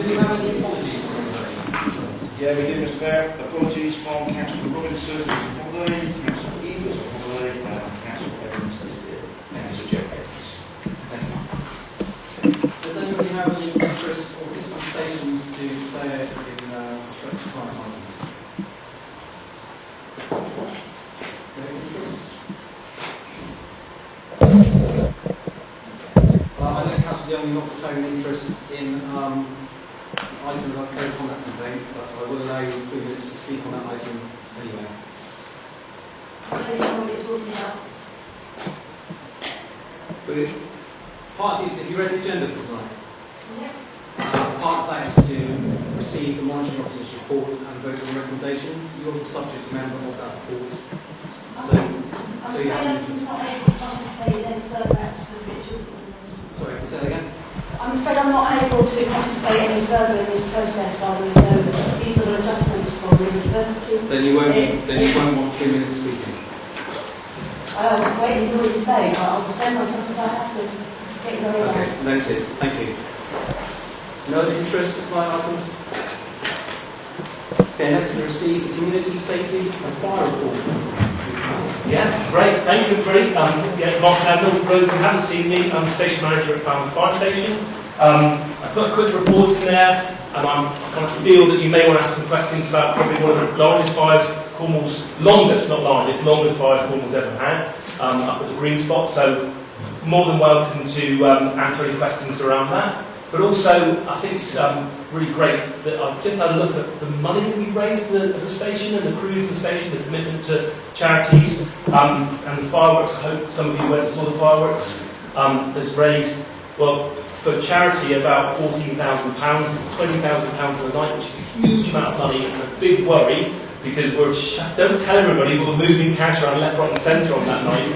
do we have any apologies from those? Yeah, we do, Mr. Mayor. Apologies from Councillor Robinson, Mr. Holiday, Councillor Evers, Mr. Holiday, and Councillor Evans is here. And Mr. Jeff Evans. Thank you. Does anybody have any interest or dispensations to declare in respect to client items? No interest? I know Councillor Young, you're not declaring interest in the item about code of conduct complaint, but I will allow you 3 minutes to speak on that item anyway. I don't know what you're talking about. Have you read the agenda for tonight? Yeah. Part of that is to receive the monitoring officer's report and vote on recommendations. You're the subject member of that report. I'm So afraid you have an I'm interest. not able to participate in any further acts of ritual. Sorry, can you say that again? I'm afraid I'm not able to participate any further in this process while there is no reasonable adjustments for the university. Then you won't want 3 minutes speaking. I'll wait until you say, but I'll defend myself if I have to. It's getting very long. Okay, noted. Thank you. No other interest for slide items? Okay, next we receive the community safety and fire report. Yeah, great. Thank you, everybody. Yeah, Mark Admiral, for those who haven't seen me, I'm station manager at Falmouth Fire Station. I've got a quick report in there, and I kind of feel that you may want to ask some questions about probably one of the largest fires Cornwall's, longest, not largest, longest fires Cornwall's ever had, up at the green spot. So more than welcome to answer any questions around that. But also, I think it's really great that I've just had a look at the money that we've raised as a station and the crews in the station, the commitment to charities, and the fireworks. I hope some of you went and saw the fireworks. Has raised, well, for charity about £14,000. It's £20,000 a night, which is a huge amount of money and a big worry, because don't tell everybody, but we're moving cash around left, right and centre on that night.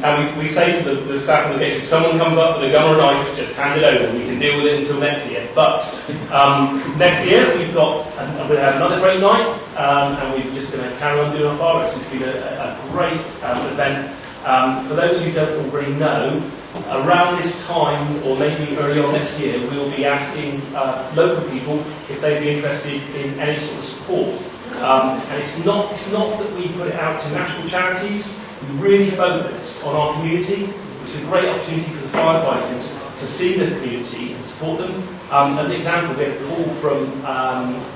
And we say to the staff on the gate, if someone comes up with a gun or a knife, just hand it over, we can deal with it until next year. But next year we're going to have another great night, and we're just going to carry on doing our fireworks. It's been a great event. For those who don't already know, around this time, or maybe early on next year, we'll be asking local people if they'd be interested in any sort of support. And it's not that we put it out to national charities. We really focus on our community, which is a great opportunity for the firefighters to see the community and support them. As an example, we had a call from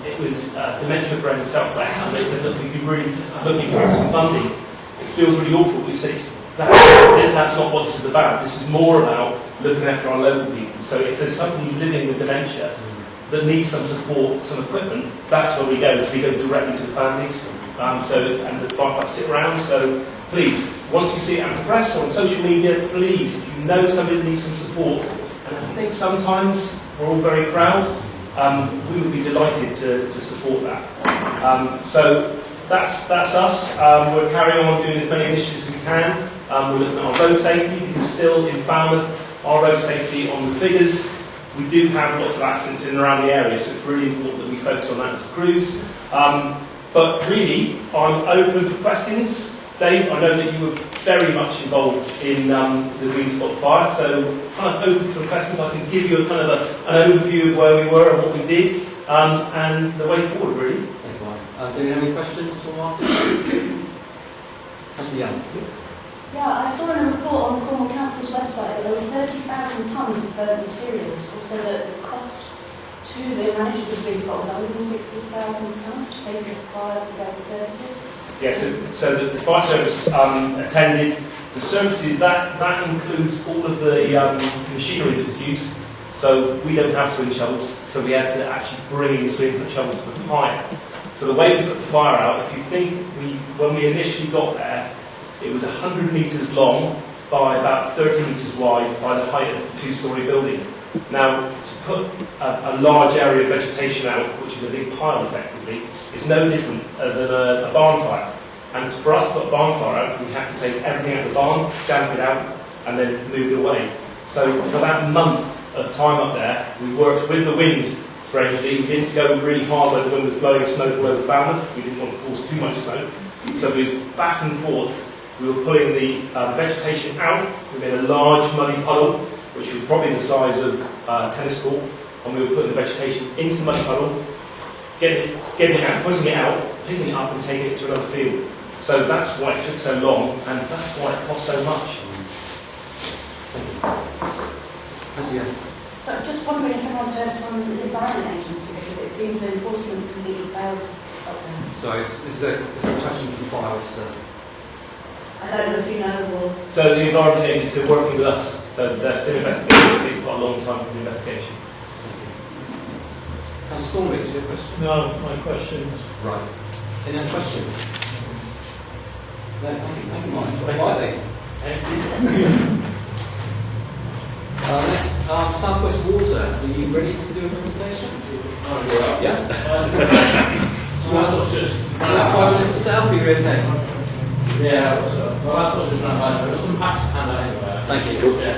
it was Dementia Friends South West, and they said, look, we've been really looking for some funding. It feels really awful. We say that's not what this is about. This is more about looking after our local people. So if there's somebody living with dementia that needs some support, some equipment, that's where we go. So we go directly to the families. And the firefighters sit around. So please, once you see it out in the press or on social media, please, if you know somebody that needs some support, and I think sometimes we're all very proud, we would be delighted to support that. So that's us. We're carrying on doing as many initiatives as we can. We're looking at our road safety, because still in Falmouth, our road safety on the figures, we do have lots of accidents in and around the area, so it's really important that we focus on that as crews. But really, I'm open for questions. Dave, I know that you were very much involved in the Green Spot fire, so kind of open for questions. I can give you a kind of an overview of where we were and what we did, and the way forward, really. Thank you, Mike. Do you have any questions for Martin? Councillor Young. Yeah, I saw in a report on Cornwall Council's website that there was 30,000 tonnes of burnt materials. Also, the cost to the managers of Green Spot was £160,000 to pay for fire brigade services. Yes, so the fire service attended the services. That includes all of the machinery that was used. So we don't have swing shovels, so we had to actually bring in swing shovels for fire. So the way we put the fire out, if you think when we initially got there, it was 100 metres long by about 30 metres wide by the height of the two-storey building. Now, to put a large area of vegetation out, which is a big pile effectively, is no different than a barn fire. And for us to put a barn fire out, we have to take everything out of the barn, damp it out, and then move it away. So for that month of time up there, we worked with the wind, strangely. We didn't go really hard where the wind was blowing smoke all over Falmouth. We didn't want to cause too much smoke. So we was back and forth. We were pulling the vegetation out within a large muddy puddle, which was probably the size of a tennis court, and we were putting the vegetation into the mud puddle, getting it out, putting it out, picking it up and taking it to another field. So that's why it took so long, and that's why it cost so much. But just wondering if anyone's heard from the Environment Agency, because it seems the enforcement completely failed up there. So this is a question from the fire officer. I don't know if you know or... So the Environment Agency are working with us, so they're still investigating. It's quite a long time for the investigation. Councillor Saunders, do you have a question? No, my questions. Right. Any other questions? No, thank you, Mike. Thank you. Right then. Next, Southwest Water. Are you ready to do a presentation? Yeah. So I thought just 5 minutes to set up. Are you okay? Yeah, well, I thought it was not bad. I've got some packs to hand out anyway. Thank you. Yeah.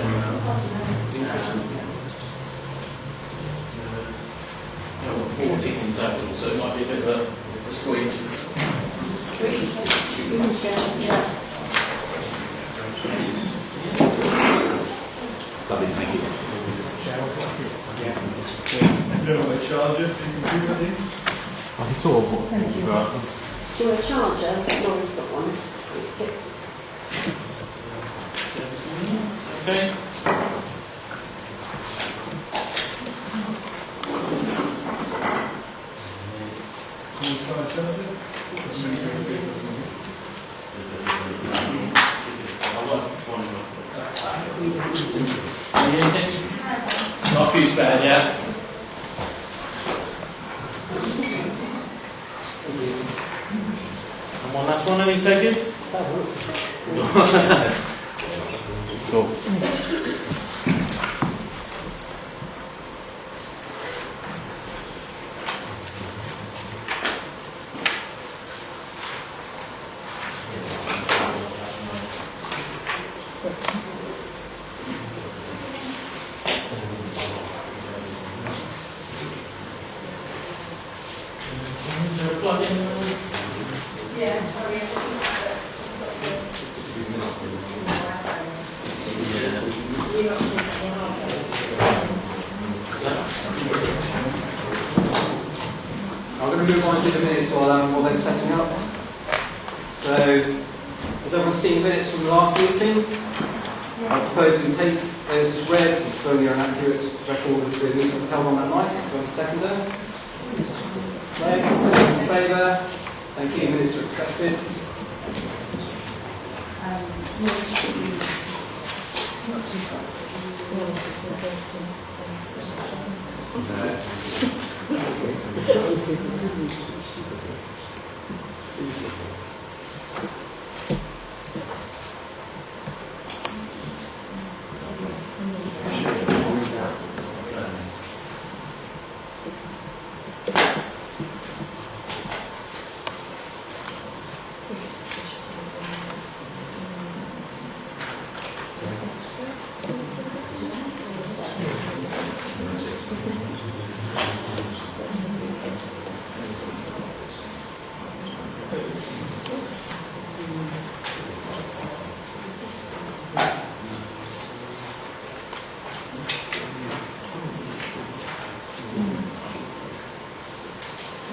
I've got 14 in total, so it might be a bit of a squeeze. Lovely, thank you. You know what charger can you do with I can sort of Thank you. right. Do you want a charger? Laura's got one. It fits. Okay. Can you try a charger? Not a few spare, yeah? And one last one, any takers? Cool. Plug in. I'm going to move on to the minutes while they're setting up. So, has everyone seen the minutes from the last meeting? I propose we take those as read, confirm you're an accurate record of the meeting was held on that night. Do you want a seconder? No? Those in favour? Thank you. Minutes are accepted.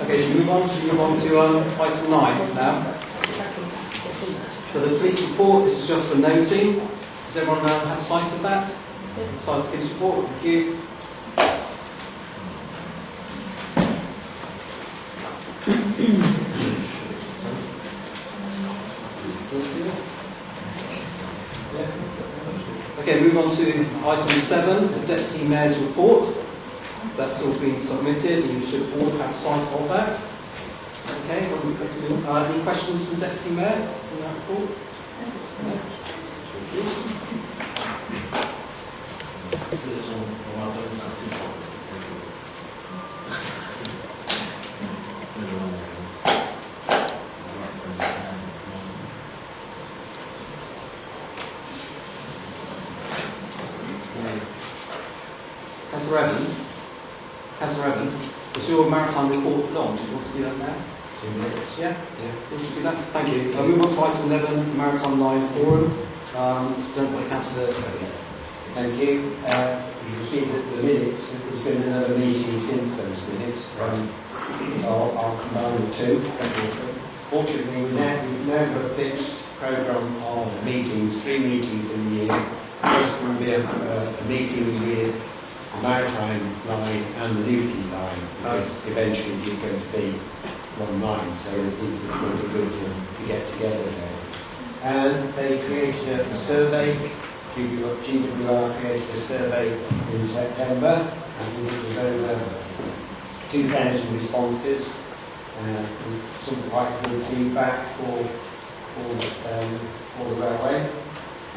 Okay, should we move on to item 9 now? So the police report, this is just for noting. Has everyone had sight of that? Sight of the police report, thank you. Okay, move on to item 7, the Deputy Mayor's report. That's all been submitted. You should all have sight of that. Okay, any questions from Deputy Mayor from that report? No? Councillor Evans, is your maritime report long? Do you want to do that now? 2 minutes. Yeah? Yeah. You should do that. Thank you. I'll move on to item 11, Maritime Line Forum. It's done by Councillor Evans. Thank you. you see that the minutes, there's been another meeting since those minutes. I'll combine the two. Fortunately, we've now got a fixed programme of meetings, 3 meetings in the year. First will be a meeting with the Maritime line and the Newquay line, because eventually it's going to be one line, so I think it's going to be good to get together there. And they created a survey, GWR created a survey in September, and it was over 2,000 responses, and some quite good feedback for the railway.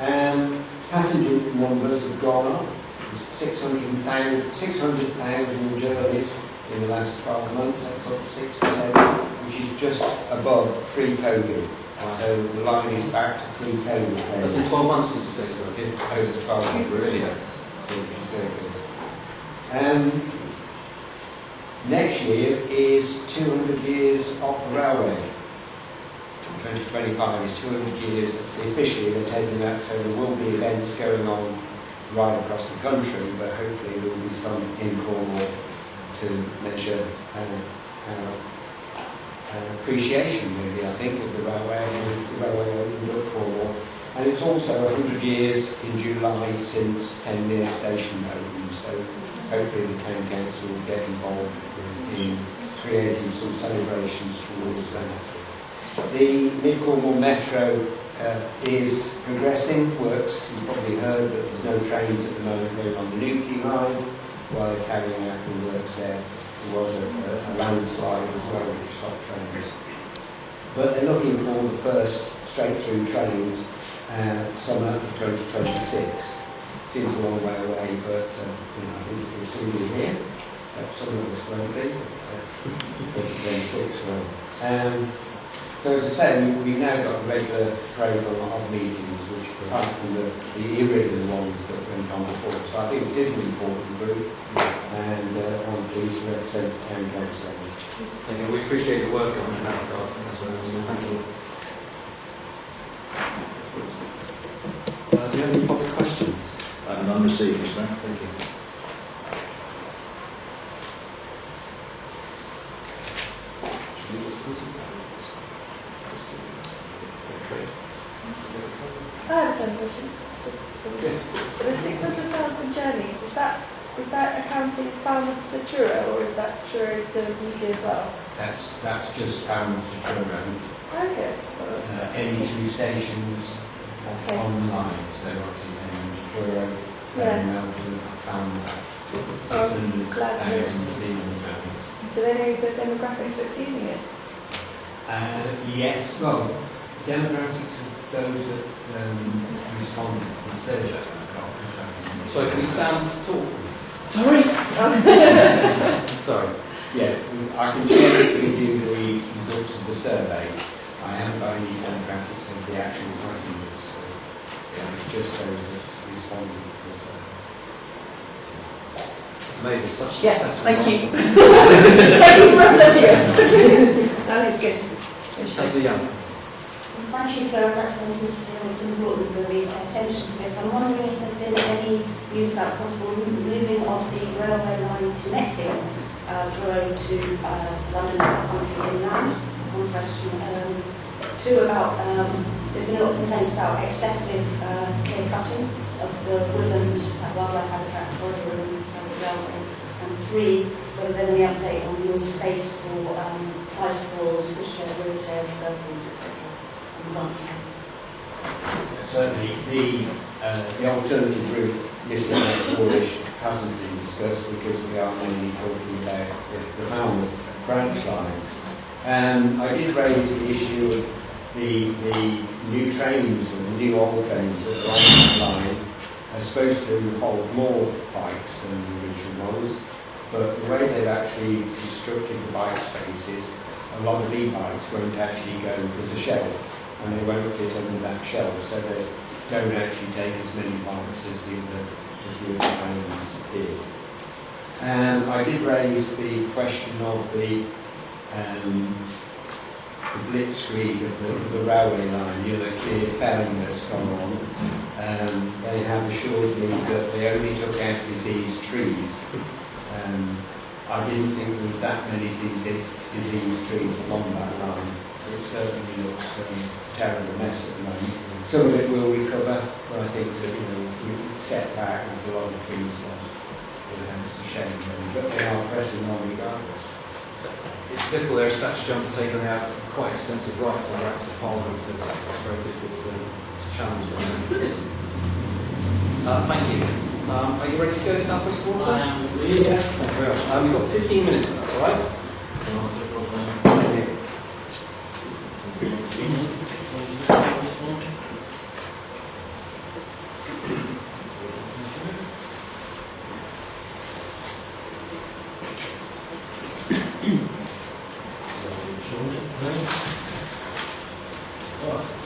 And passenger numbers have gone up. 600,000 journeys in the last 12 months, that's up 6%, which is just above pre-COVID. So the line is back to pre-COVID. That's in 12 months, did you say so? Over 12 months. Really? Next year is 200 years of the railway. 2025 is 200 years. That's officially they're taking that, so there will be events going on right across the country, but hopefully there will be some in Cornwall to measure appreciation, really, I think, of the railway, and the railway opened up Cornwall. And it's also 100 years in July since Penmere Station opened, so hopefully the Town Council will get involved in creating some celebrations towards that. The Mid-Cornwall Metro is progressing, works. You've probably heard that there's no trains at the moment going on the Newquay line while they're carrying out the works there. There was a landslide as well which stopped trains. But they're looking for the first straight-through trains summer of 2026. Seems a long way away, but I think it will soon be here. Some of us won't be, but 2026 will. So as I say, we've now got a regular programme of meetings, which apart from the irregular ones that went on before. So I think it is an important group, and I'm pleased to represent the Town Council. Thank you. We appreciate your work on that regard as well, so thank you. Do you have any public questions? I have none received, Mr. Mayor. Thank you. I have some question. Yes. So the 600,000 journeys, is that accounting Falmouth to Truro, or is that Truro to UK as well? That's just Falmouth to Truro. Okay. Well, Any 2 stations Okay. on the line, so obviously Truro, Falmouth, glad to know. 600,000 Do they know the demographic that's using it? Yes, well, demographics of those that responded to the survey. So can we stand to talk, please? Sorry. Sorry. Yeah, I can share with you the results of the survey. I haven't got any demographics of the actual passengers, so it's just those that responded to the survey. It's amazing, such Yes, successful. thank you. Thank you for updating us. That is good. Councillor Young. Thank you for representing this. It's important that we pay attention to this. I'm wondering if there's been any news about possible moving of the railway line connecting Truro to London country inland. One question. 2 about there's been a lot of complaints about excessive clear cutting of the woodland wildlife habitat corridor and the railway. And 3, whether there's any update on your space for tricycles, pushchairs, wheelchairs, surfboards, etc. Certainly, the alternative route listed at Moorish hasn't been discussed because we are mainly talking about the Falmouth branch line. I did raise the issue of the new trains, or the new old trains that are on that line are supposed to hold more bikes than the original ones, but the way they've actually constructed the bike spaces, a lot of e-bikes won't actually go as a shelf, and they won't fit under that shelf, so they don't actually take as many bikes as the other trains did. And I did raise the question of the blitzkrieg of the railway line, the clear felling that's gone on. They have assured me that they only took out diseased trees. I didn't think there was that many diseased trees along that line. So it certainly looks a terrible mess at the moment. Some of it will recover, but I think that, we set back, there's a lot of trees lost. It's a shame, really, but they are pressing on regardless. It's difficult, they're a statutory undertaking, they have quite extensive rights under Acts of Parliament, so it's very difficult to challenge them. Thank you. Are you ready to go to South West Water? I am. Yeah. Thank you very much. We've got 15 minutes, if that's all right? Thank you.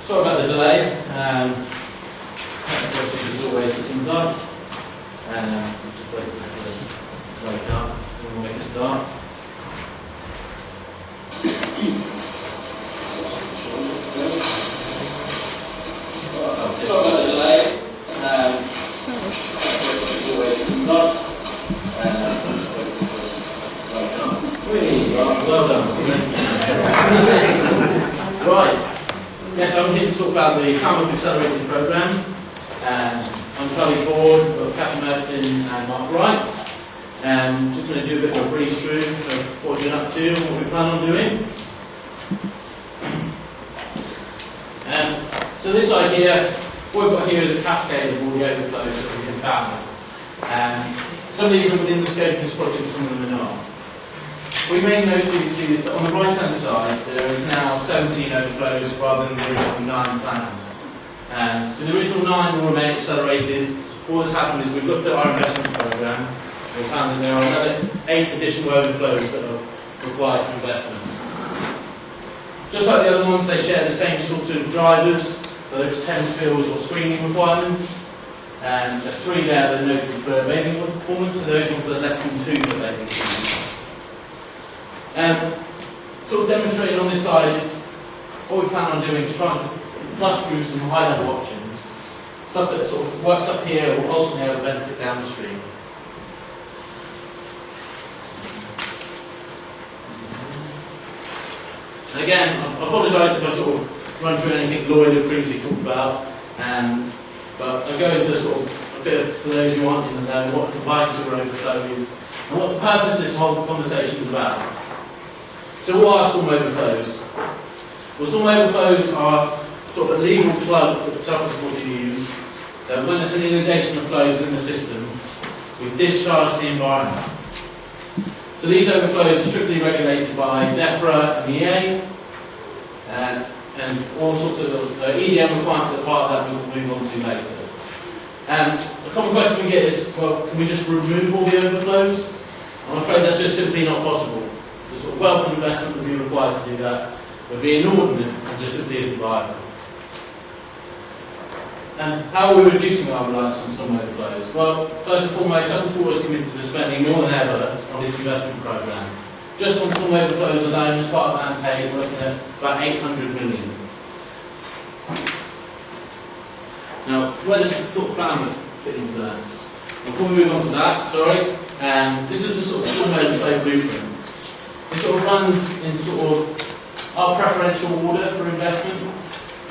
Sorry about the delay. As always, it seems like. Just wait for it to wake up and we'll make a start. Sorry about the delay. As always, it seems like. Really start. Well done. Right. Yes, I'm here to talk about the Falmouth Accelerated Programme. I'm Charlie Ford, we've got Captain Merton and Mark Wright. Just going to do a bit of a brief through of what we've been up to and what we plan on doing. So this idea, what we've got here is a cascade of all the overflows that we've found. Some of these are within the scope of this project, some of them are not. We may notice is that on the right hand side there is now 17 overflows rather than the original 9 planned. So the original 9 will remain accelerated. All that's happened is we've looked at our investment programme, we found that there are another 8 additional overflows that are required for investment. Just like the other ones, they share the same sorts of drivers, whether it's 10 spills or screening requirements. There's 3 there that are noted for bathing water performance, so those ones are less than 2 for bathing performance. Sort of demonstrating on this slide is what we plan on doing is trying to flush through some high-level options, stuff that sort of works up here will ultimately have a benefit downstream. And again, I apologise if I sort of run through anything Lloyd had previously talked about, but I go into sort of a bit of, for those who aren't in the know, what combined sewer overflow is and what the purpose of this whole conversation is about. So what are storm overflows? Well, storm overflows are sort of illegal plugs that surface water use that when there's an inundation of flows in the system, we discharge the environment. So these overflows are strictly regulated by DEFRA and EA, and all sorts of EDM requirements that are part of that, which we'll move on to later. A common question we get is, well, can we just remove all the overflows? I'm afraid that's just simply not possible. The sort of wealth and investment that would be required to do that would be inordinate and just simply isn't viable. And how are we reducing our reliance on storm overflows? Well, first and foremost, Falmouth Water is committed to spending more than ever on this investment programme. Just on storm overflows alone, as part of AMP8, we're looking at about 800 million. Now, where does Falmouth fit into that? Before we move on to that, this is a sort of storm overflow blueprint. It sort of runs in sort of our preferential order for investment.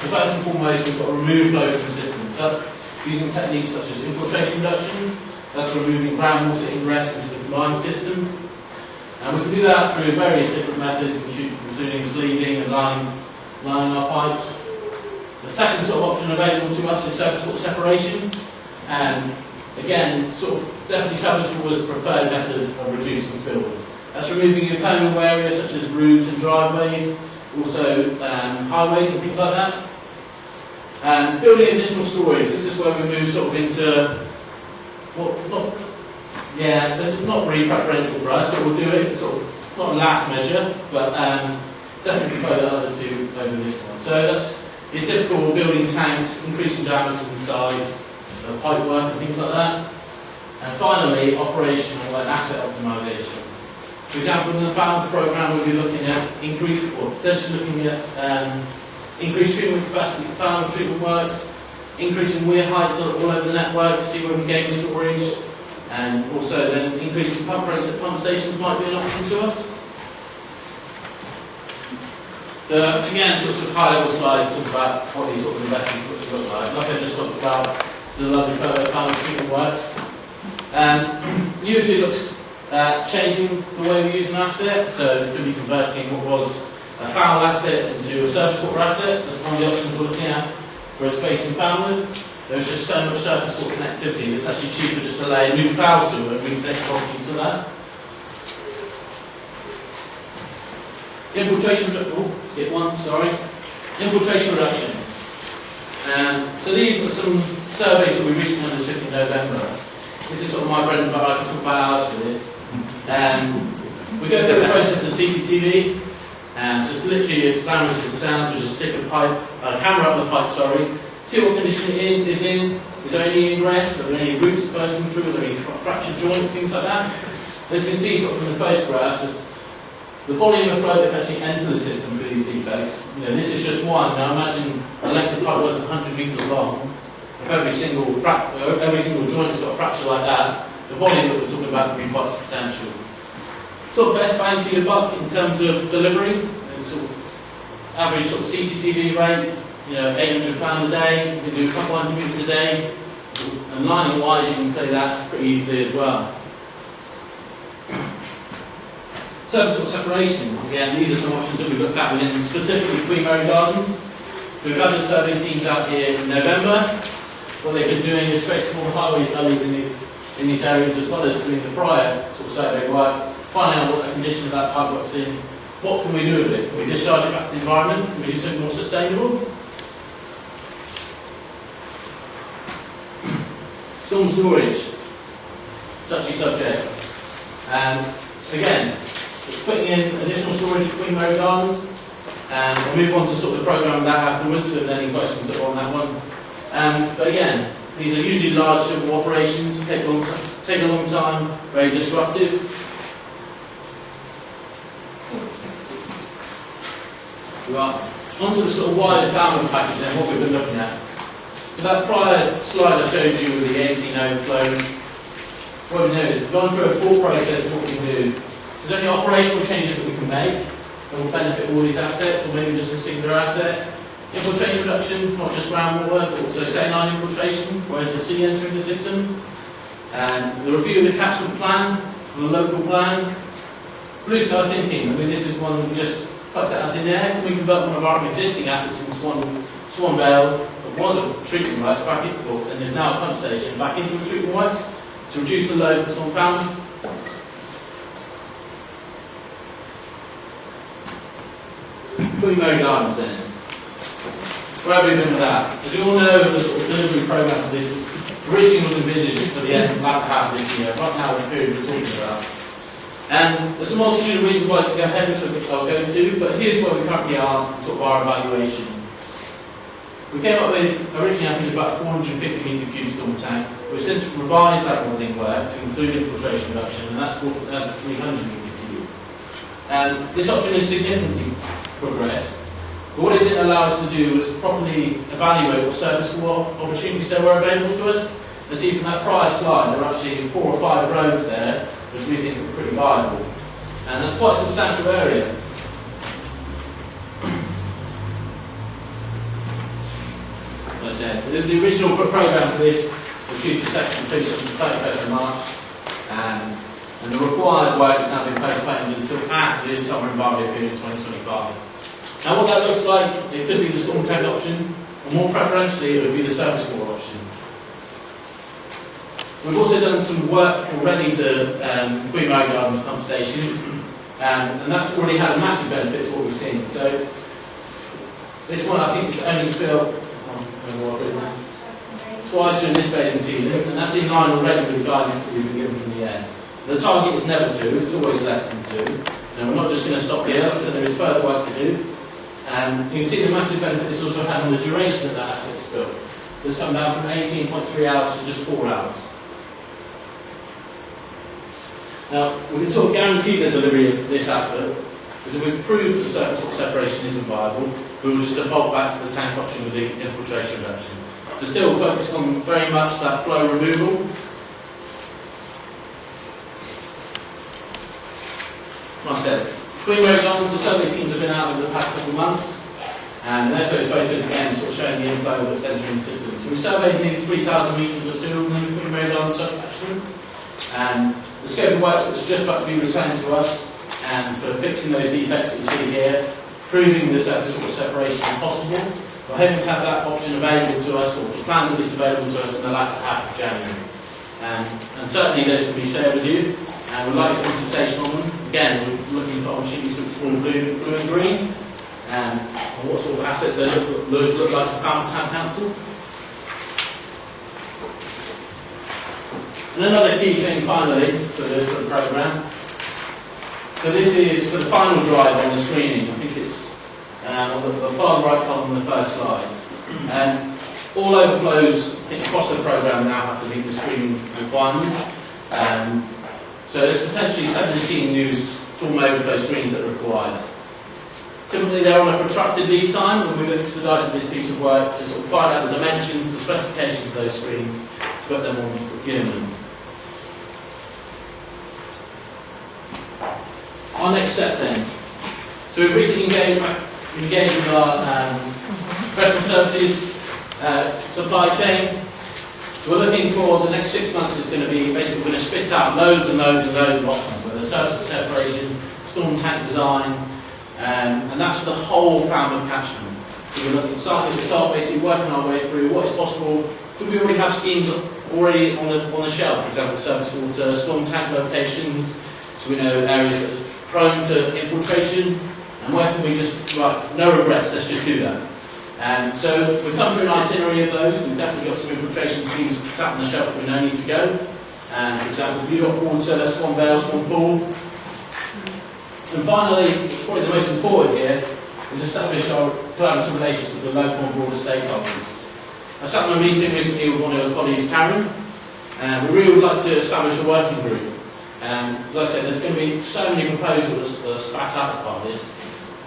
So first and foremost, we've got to remove flow from the system. So that's using techniques such as infiltration reduction, that's removing groundwater ingress into the combined system. And we can do that through various different methods, including sleeving and lining our pipes. The second sort of option available to us is surface water separation. And again, sort of definitely surface water is the preferred method of reducing spills. That's removing impermeable areas such as roofs and driveways, also highways and things like that. And building additional stories. This is where we move sort of into this is not really preferential for us, but we'll do it sort of not a last measure, but definitely prefer the other two over this one. So that's your typical building tanks, increasing diameters and size, pipe work and things like that. And finally, operational and asset optimisation. For example, in the Falmouth programme, we'll be looking at potentially looking at increased treatment capacity for Falmouth treatment works, increasing weir heights all over the network to see where we gain storage, and also then increasing pump rates at pump stations might be an option to us. Again, sort of high-level slides talk about what these sort of investments look like. Like I just talked about, the lovely photo of Falmouth treatment works. Usually looks at changing the way we use an asset, so it's going to be converting what was a foul asset into a surface water asset. That's one of the options we're looking at for a space in Falmouth. There's just so much surface water connectivity that it's actually cheaper just to lay a new foul sewer and reconnect properties to that. Infiltration reduction. So these are some surveys that we recently undertook in November. This is sort of my bread and butter. I can talk about hours for this. We go through the process of CCTV, and just literally as glamorous as it sounds, we just stick a camera up the pipe, see what condition it is in. Is there any ingress? Are there any roots bursting through? Are there any fractured joints, things like that? As you can see sort of from the photographs, the volume of flow that can actually enter the system through these defects. This is just one. Now imagine a length of pipe was 100 metres long. If every single joint has got a fracture like that, the volume that we're talking about would be quite substantial. Sort of best bang for your buck in terms of delivery. It's sort of average sort of CCTV rate, £800 a day. You can do a couple hundred meters a day, and lining wise, you can play that pretty easily as well. Surface water separation. Again, these are some options that we've looked at within specifically Queen Mary Gardens. So we've had the survey teams out here in November. What they've been doing is tracing all the highways gullies in these areas, as well as doing the prior sort of survey work, finding out what the condition of that pipe works in. What can we do with it? Can we discharge it back to the environment? Can we do something more sustainable? Storm storage. Touchy subject. Again, putting in additional storage at Queen Mary Gardens, and we'll move on to sort of the programme of that afterwards, so if there are any questions that are on that one. But again, these are usually large civil operations, take a long time, very disruptive. Right, onto the sort of wider Falmouth package and what we've been looking at. So that prior slide I showed you with the 18 overflows, what we know is we've gone through a full process of what we can do. If there's any operational changes that we can make that will benefit all these assets, or maybe just a singular asset. Infiltration reduction, not just groundwater, but also saline infiltration, whereas the sea entering the system. And the review of the catchment plan, the local plan. Blue sky thinking, this is one we just plucked out of thin air. Can we convert one of our existing assets in Swan Vale that was a treatment works back in, and is now a pump station, back into a treatment works to reduce the load that's on Falmouth? Queen Mary Gardens then. Where have we been with that? As you all know, the sort of delivery programme for this originally was envisaged for the latter half of this year, right now the period we're talking about. And there's a multitude of reasons why I can go ahead, which I'll go to, but here's where we currently are in sort of our evaluation. We came up with, originally I think it was about 450 metre cube storm tank. We've since revised that modelling work to include infiltration reduction, and that's 300 metre cube. And this option is significantly progressed. But what it didn't allow us to do was properly evaluate what surface water opportunities there were available to us. And see from that prior slide, there are actually 4 or 5 roads there, which we think are pretty viable. And that's quite a substantial area. As I said, the original programme for this was due to set completion on the 31st of March. And the required work has now been postponed until after the summer embargo period 2025. Now what that looks like, it could be the storm tank option, or more preferentially it would be the surface water option. We've also done some work already to Queen Mary Gardens pump station, and that's already had a massive benefit to what we've seen. So this one I think is only spilled twice during this bathing season, and that's in line already with the guidance that we've been given from the air. The target is never 2, it's always less than 2. Now we're not just going to stop here, like I said, there is further work to do. And you can see the massive benefit this also had on the duration that asset's built. So it's come down from 18.3 hours to just 4 hours. Now, we can sort of guarantee the delivery of this output, because if we've proved the surface water separation isn't viable, we will just default back to the tank option with the infiltration reduction. So still focused on very much that flow removal. Like I said, Green Road Gardens, the survey teams have been out over the past couple of months, and there's those photos again, sort of showing the inflow that's entering the system. So we surveyed nearly 3,000 metres of sewer within the Green Road Gardens catchment, and the scope of works that's just about to be returned to us, and for fixing those defects that you see here, proving the sort of separation is possible. We're hoping to have that option available to us, or the plans at least available to us in the latter half of January. And certainly those can be shared with you, and we'd like a consultation on them. Again, we're looking for opportunities to explore blue and green, and what sort of assets those look like to Falmouth Town Council. And another key thing finally for the programme. So this is for the final drive on the screening. I think it's on the far right column on the first slide. All overflows, I think, across the programme now have to meet the screening requirement. So there's potentially 17 new storm overflow screens that are required. Typically they're on a protracted lead time, and we've expedited this piece of work to sort of find out the dimensions, the specifications of those screens, to put them on procurement. Our next step then. So we've recently engaged with our professional services supply chain. So we're looking for the next 6 months is going to be basically going to spit out loads and loads and loads of options, whether surface separation, storm tank design, and that's for the whole Falmouth catchment. So we're looking starting at the top, basically working our way through what is possible. Do we already have schemes already on the shelf, for example, surface water, storm tank locations, so we know areas that are prone to infiltration, and where can we just, right, no regrets, let's just do that. So we've come through an itinerary of those. We've definitely got some infiltration schemes sat on the shelf that we know need to go. For example, Blue Rock Water, Swan Vale, Swan Pool. And finally, probably the most important here, is establish our collaborative relationship with local and broader stakeholders. I sat in a meeting recently with one of our colleagues, Karen, and we really would like to establish a working group. Like I said, there's going to be so many proposals that are spat out as part of this.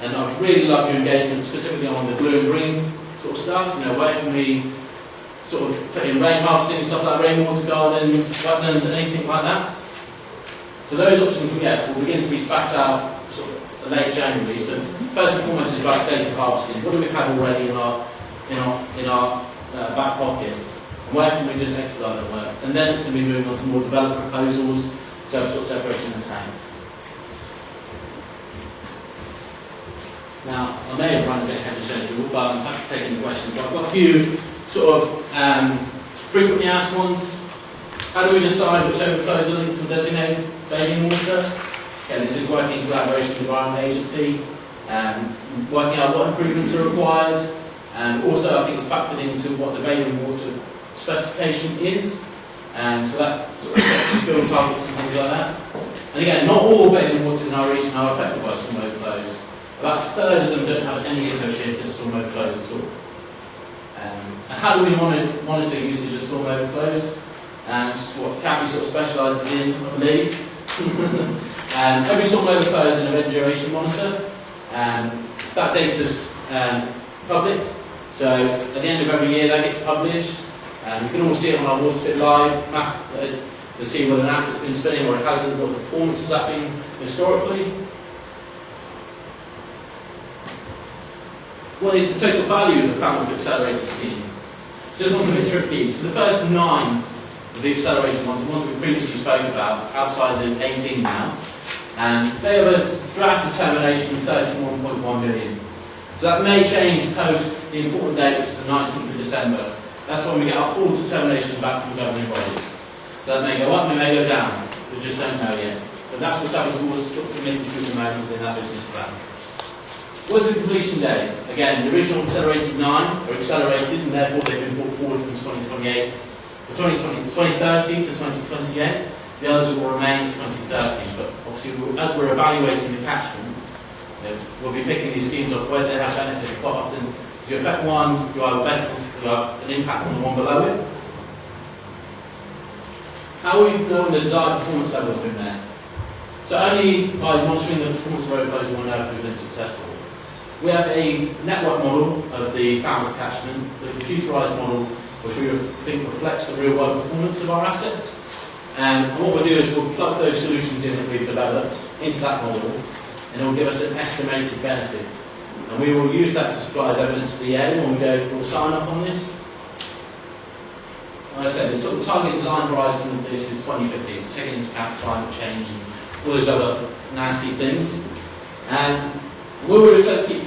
And I'd really love your engagement specifically on the blue and green sort of stuff. You know, where can we sort of put in rain harvesting, stuff like rainwater gardens, wetlands, anything like that. So those options will begin to be spat out sort of late January. So first and foremost is about data harvesting. What do we have already in our back pocket? And where can we just expedite that work? And then it's going to be moving on to more developed proposals, surface water separation and tanks. Now, I may have run a bit ahead of schedule, but I'm happy to take any questions. But I've got a few sort of frequently asked ones. How do we decide which overflows are linked to designated bathing water? Okay, this is working in collaboration with the Environment Agency, working out what improvements are required, and also I think it's factored into what the bathing water specification is. So that sort of sets the spill targets and things like that. And again, not all bathing waters in our region are affected by storm overflows. About a third of them don't have any associated storm overflows at all. And how do we monitor usage of storm overflows? And this is what Kathy sort of specialises in, I believe. Every storm overflow is an event duration monitor. That data is public. So at the end of every year that gets published. You can all see it on our Water Spit Live map to see whether an asset's been spinning or it hasn't, what the performance has that been historically. What is the total value of the Falmouth Accelerator scheme? So this one's a bit tricky. So the first 9 of the accelerated ones, the ones we previously spoke about, outside the 18 now, and they have a draft determination of 31.1 million. So that may change post the important date, which is the 19th of December. That's when we get our full determination back from the governing body. So that may go up, it may go down. We just don't know yet. But that's what Falmouth was committed to at the moment in that business plan. What's the completion date? Again, the original accelerated 9 are accelerated and therefore they've been brought forward from 2030 to 2028. The others will remain at 2030. But obviously, as we're evaluating the catchment, we'll be picking these schemes up where they have benefit. Quite often, if you affect one, you have an impact on the one below it. How will you know when the desired performance level has been met? So only by monitoring the performance of overflows will we know if we've been successful. We have a network model of the Falmouth catchment. The computerised model which we think reflects the real world performance of our assets. And what we'll do is we'll plug those solutions in that we've developed into that model, and it will give us an estimated benefit. And we will use that to supply as evidence to the EA when we go for sign-off on this. Like I said, the sort of target design horizon of this is 2050, so taking into account climate change and all those other nasty things. And will we return to keep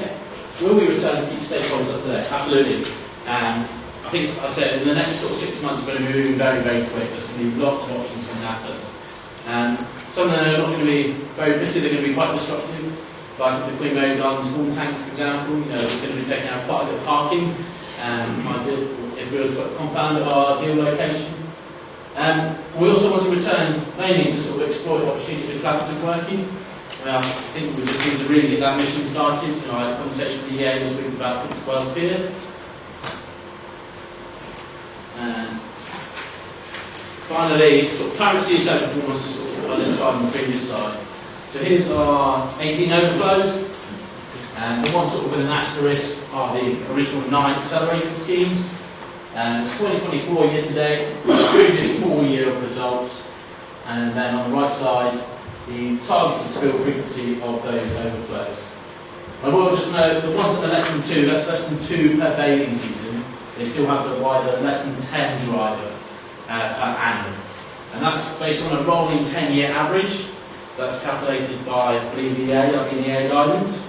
stakeholders up to date? Absolutely. And I think, I said, in the next sort of 6 months, we're going to be moving very, very quick. There's going to be lots of options from assets. And some of them are not going to be very pretty, they're going to be quite disruptive. Like the Queen Mary Gardens full tank, for example, it's going to be taking out quite a bit of parking. If we were to put a compound at our ideal location. We also want to return mainly to sort of exploit opportunities of collaborative working. I think we just need to really get that mission started. I had a conversation with the EA this week about Prince Wales Pier. And finally, sort of current CSO performance is sort of identified on the previous slide. So here's our 18 overflows. And the ones sort of with an asterisk are the original 9 accelerated schemes. And it's 2024 year to date, the previous full year of results. And then on the right side, the targeted spill frequency of those overflows. I will just note the ones that are less than 2, that's less than 2 per bathing season. They still have the wider less than 10 driver per annum. And that's based on a rolling 10-year average. That's calculated by, I believe, the EA, like in EA guidance.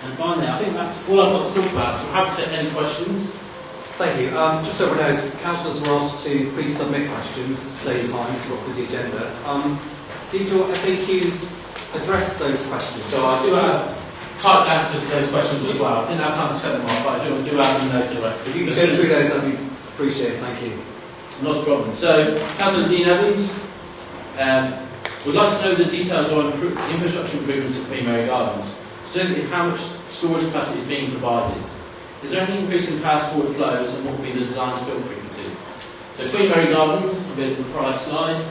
And finally, I think that's all I've got to talk about, so I'm happy to take any questions. Thank you. Just so everyone knows, councillors were asked to please submit questions to save time, it's not a busy agenda. Did your FAQs address those questions? So I do have typed answers to those questions as well. I didn't have time to set them up, but I do have them noted. If you could go through those, that'd be appreciated. Thank you. Not a problem. So, Councillor Dean Evans would like to know the details on infrastructure improvements at Queen Mary Gardens. Specifically, how much storage capacity is being provided? Is there any increase in power forward flows, and what will be the design spill frequency? So Queen Mary Gardens, I'll go to the prior slide.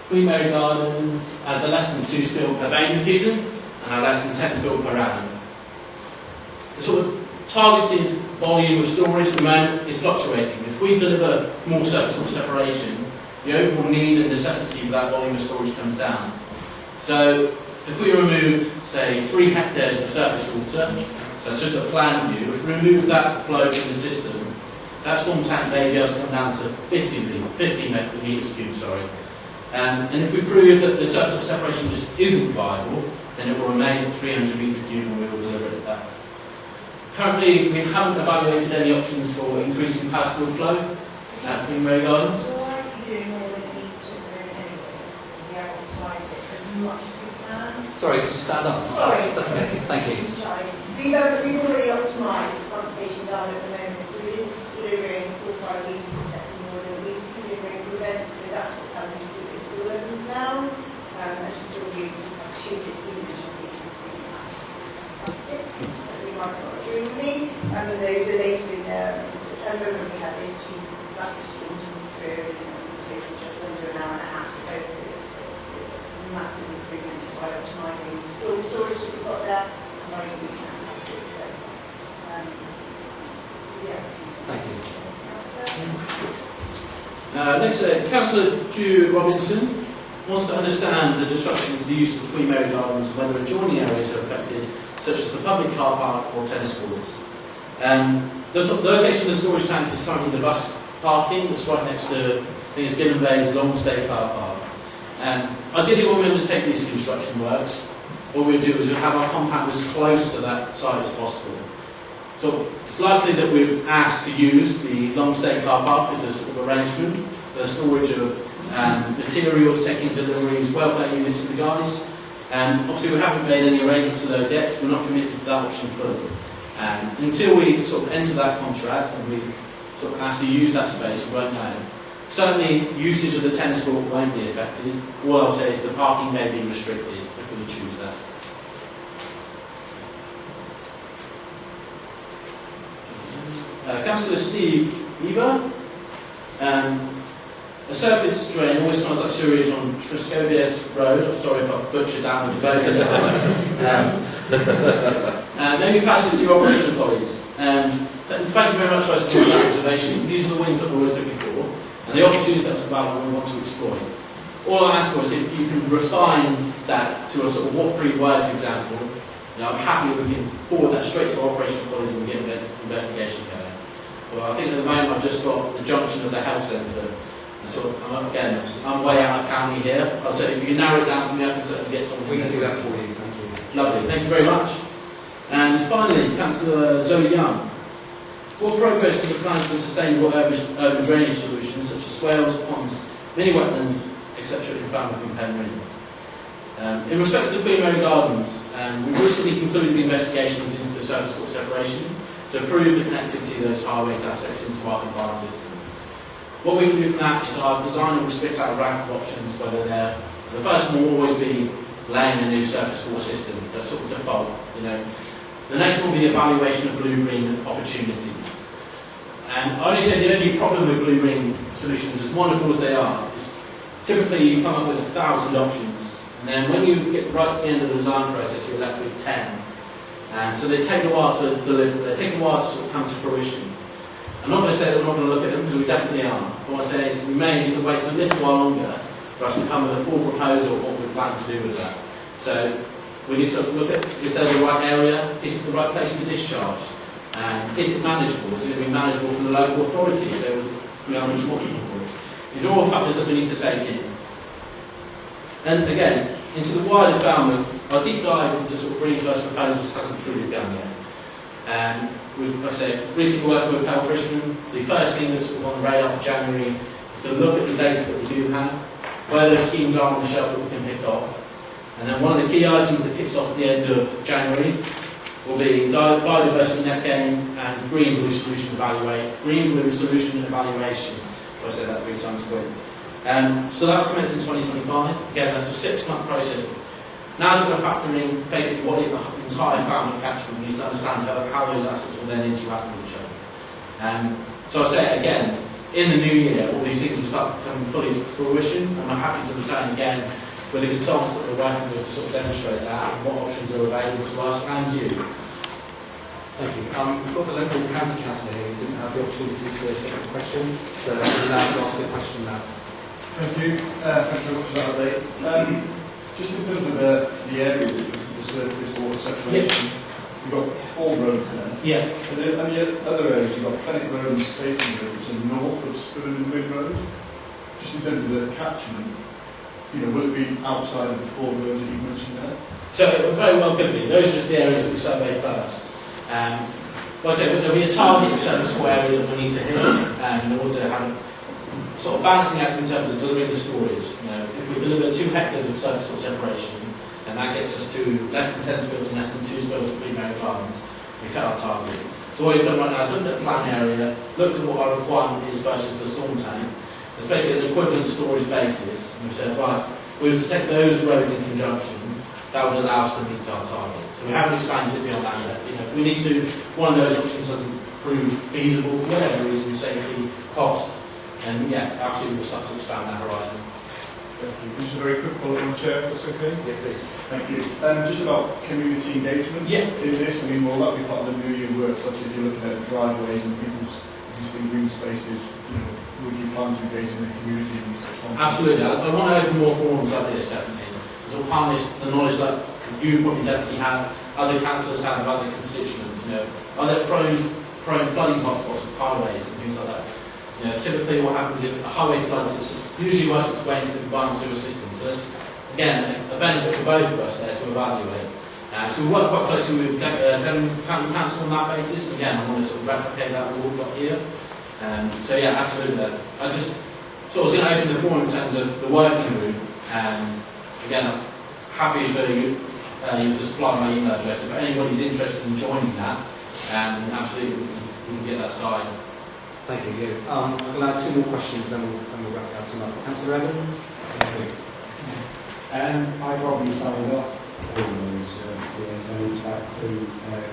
Queen Mary Gardens has a less than 2 spill per bathing season and a less than 10 spill per annum. The sort of targeted volume of storage at the moment is fluctuating. If we deliver more surface water separation, the overall need and necessity for that volume of storage comes down. So if we removed, say, 3 hectares of surface water, so that's just a planned view, if we remove that flow from the system, that storm tank may be able to come down to 50 metres cubed, and if we prove that the surface water separation just isn't viable, then it will remain at 300 metres cubed and we will deliver it at that. Currently, we haven't evaluated any options for increasing power flow at Queen Mary Gardens. So why are you doing more than it needs to do anyways? We have optimised it as much as we can. Sorry, could you stand up? Sorry. That's okay. Thank you. We've already optimised the pump station down at the moment, so it is delivering 4-5 litres a second more than it is delivering prevent, so that's what's happening to keep the spill levels down. And just sort of achieve this season, which I think is really fantastic. You might not agree with me. And then the later in September, when we had those 2 massive storms coming through, taking just under an hour and a half to go through this. So it's a massive improvement just by optimising the storage that we've got there and by increasing that capacity. So yeah. Thank you. Next, Councillor Jude Robinson wants to understand the disruption to the use of the Queen Mary Gardens and whether adjoining areas are affected, such as the public car park or tennis courts. The location of the storage tank is currently the bus parking that's right next to, I think it's Gillen Bay's long stay car park. Ideally, when we undertake these construction works, what we do is we have our compound as close to that site as possible. So it's likely that we've asked to use the long stay car park as a sort of arrangement for the storage of materials, taking deliveries, welfare units for the guys. Obviously we haven't made any arrangements for those yet, so we're not committed to that option further. Until we sort of enter that contract and we sort of ask to use that space, we won't know. Certainly usage of the tennis court won't be affected. All I'll say is the parking may be restricted if we choose that. Councillor Steve Eber. A surface drain always smells like sewage on Triscobius Road. I'm sorry if I've butchered that one. Let me pass this to your operational colleagues. Thank you very much for that observation. These are the wins that we're always looking for, and the opportunities that's about what we want to exploit. All I ask for is if you can refine that to a sort of what 3 words example. I'm happy that we can forward that straight to our operational colleagues and we get investigation going. Well, I think at the moment I've just got the junction of the health centre. And sort of, I'm way out of county here. I'll say if you can narrow it down for me, I can certainly get something. We can do that for you, thank you. Lovely, thank you very much. And finally, Councillor Zoe Young. What progress do the plans for sustainable urban drainage solutions such as swales, ponds, mini wetlands, etc. in Falmouth and Penryn? In respect to the Queen Mary Gardens, we've recently concluded the investigations into the surface water separation to prove the connectivity of those highways assets into our compliance system. What we can do from that is our designer will spit out a raft of options, whether they're, the first one will always be laying a new surface water system, that's sort of default, you know. The next one will be evaluation of blue-green opportunities. And I only say the only problem with blue-green solutions, as wonderful as they are, is typically you come up with 1,000 options. And then when you get right to the end of the design process, you're left with 10. And so they take a while to deliver, they take a while to sort of come to fruition. I'm not going to say that we're not going to look at them, because we definitely are. But what I'm saying is we may need to wait a little while longer for us to come with a full proposal of what we plan to do with that. So we need to look at, is there the right area? Is it the right place to discharge? And is it manageable? Is it going to be manageable from the local authority if we are responsible for it? These are all factors that we need to take in. And again, into the wider Falmouth, our deep dive into sort of green first proposals hasn't truly begun yet. And we've, like I say, recently worked with Health Richmond. The first thing that's sort of on the radar for January is to look at the data that we do have, where those schemes are on the shelf that we can pick off. And then one of the key items that kicks off at the end of January will be biodiversity net gain and green-blue solution evaluation. Green-blue solution evaluation. I said that 3 times quick. So that will commence in 2025. Again, that's a 6-month process. Now that we're factoring basically what is the entire Falmouth catchment, we need to understand how those assets will then interact with each other. So I say it again, in the new year, all these things will start becoming fully to fruition, and I'm happy to return again with the consultants that we're working with to sort of demonstrate that and what options are available to us and you. Thank you. We've got the local county councillor here who didn't have the opportunity to submit a question, so I'm allowed to ask a question now. Thank you. Thanks very much for that update. Just in terms of the areas that the surface water separation, you've got 4 roads there. Yeah. And the other areas, you've got Fenwick Road and Station Road, which are north of Spurn and Wing Road. Just in terms of the catchment, you know, will it be outside of the 4 roads that you mentioned there? So it very well could be. Those are just the areas that we surveyed first. Like I said, there'll be a target of surface water area that we need to hit in order to have sort of balancing act in terms of delivering the storage. You know, if we deliver 2 hectares of surface water separation, and that gets us to less than 10 spills and less than 2 spills of Queen Mary Gardens, we hit our target. So what we've done right now is looked at the plan area, looked at what our requirement is versus the storm tank. It's basically an equivalent storage basis. And we've said, right, we were to take those roads in conjunction, that would allow us to meet our target. So we haven't expanded it beyond that yet. You know, if we need to, one of those options doesn't prove feasible for whatever reason, safety, cost, and yeah, absolutely we'll start to expand that horizon. Thank you. Just a very quick follow-on, Chair, if that's okay? Yeah, please. Thank you. Just about community engagement. Yeah. In this, I mean, will that be part of the New Year work, such as you're looking at driveways and people's existing green spaces, you know, would you plan to engage in the community in these concepts? Absolutely. I want to open more forums like this, definitely. So we'll harness the knowledge that you probably definitely have, other councillors have, other constituents, you know. Are there prone flooding hotspots with highways and things like that? You know, typically what happens if a highway floods, it usually works its way into the combined sewer system. So that's, again, a benefit for both of us there to evaluate. So we work quite closely with County Council on that basis. Again, I want to sort of replicate that what we've got here. So yeah, absolutely. I just was going to open the forum in terms of the working group. Again, I'm happy for you to supply my email address. If anybody's interested in joining that, absolutely we can get that started. Thank you. I'm going to add 2 more questions, then we'll wrap it up tonight. Councillor Evans? I probably signed off all those CSOs back to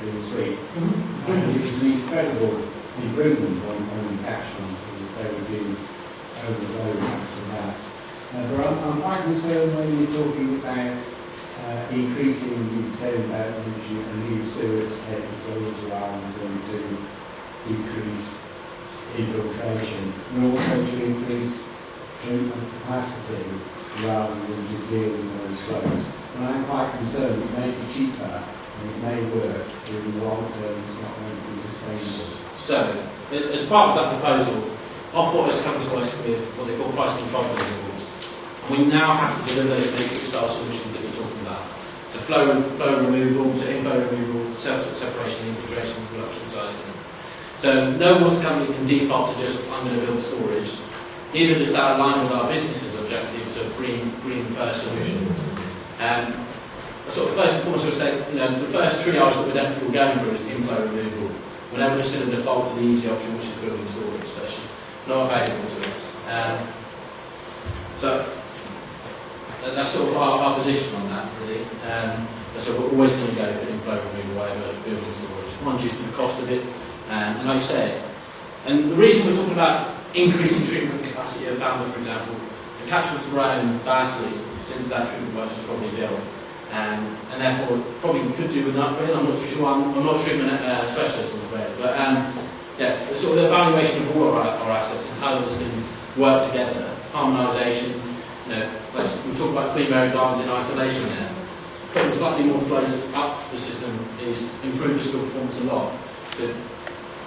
this week. And it was an incredible improvement on catchment. Very few overflows after that. But I'm quite concerned when you're talking about increasing the utility energy and new sewer to take the flows around and to decrease infiltration, and also to increase treatment capacity rather than to deal with those flows. And I'm quite concerned it may be cheaper and it may work, but in the long term it's not going to be sustainable. So, as part of that proposal, Ofwat has come to us with what they call price control deliverables. And we now have to deliver those matrix style solutions that we're talking about. So flow removal, so inflow removal, separation, infiltration, production side of things. So no water company can default to just, I'm going to build storage. Either just out of line with our business's objectives of green first solutions. Sort of first and foremost, the first triage that we're definitely going through is inflow removal. We're never just going to default to the easy option, which is building storage. So it's just not available to us. So that's sort of our position on that, really. So we're always going to go for inflow removal over building storage. One, due to the cost of it, and like you say, and the reason we're talking about increasing treatment capacity of Falmouth, for example, the catchment's grown vastly since that treatment works was probably built, and therefore probably could do with an upgrade. I'm not too sure. I'm not a treatment specialist, I'm afraid, but yeah, the sort of evaluation of all our assets and how those can work together, harmonisation. We talk about clean buried gardens in isolation there. Putting slightly more flows up the system is improved the spill performance a lot.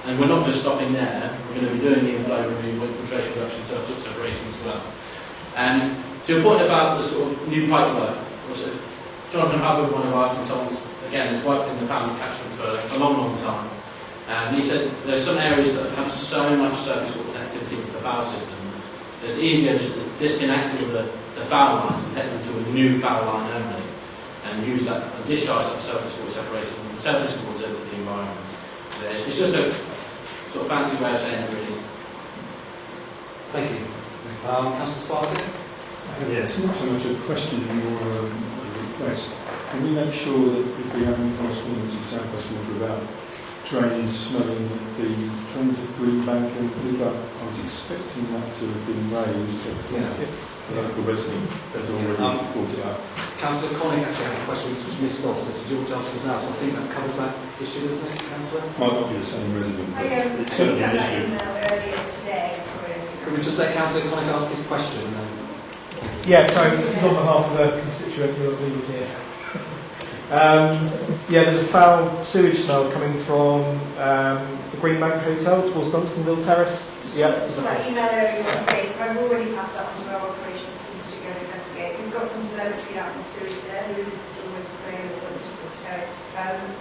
And we're not just stopping there, we're going to be doing the inflow removal, infiltration reduction, surface separation as well. And to your point about the sort of new pipe work, Jonathan Hubbard, one of our consultants, again, has worked in the Falmouth catchment for a long time. And he said there's some areas that have so much surface water connectivity to the foul system, it's easier just to disconnect all the foul lines and head them to a new foul line only, and use that and discharge that surface water separation and surface water to the environment. It's just a sort of fancy way of saying it, really. Thank you. Councillor Sparkin? Yes, not so much a question or a request. Can we make sure that if we have any correspondence with South West Water about drains smelling the drains at Green Bank and Blue Bank, I was expecting that to have been raised, but the local resident has already brought it up. Councillor Connick actually had a question which was missed off, so George asked us now, so I think that covers that issue, doesn't it, Councillor? Might not be the same resident, but it's I certainly got an that issue. email earlier today, sorry. Could we just let Councillor Connick ask his question? And then... Yeah, so this is on behalf of a constituent who I believe is here. There's a foul sewage smell coming from the Green Bank Hotel towards Dunstanville Terrace. Yeah. So that email earlier on today, so I've already passed that on to our operational teams to go and investigate. We've got some telemetry out in the sewage there. There is a system with the Dunstanville Terrace,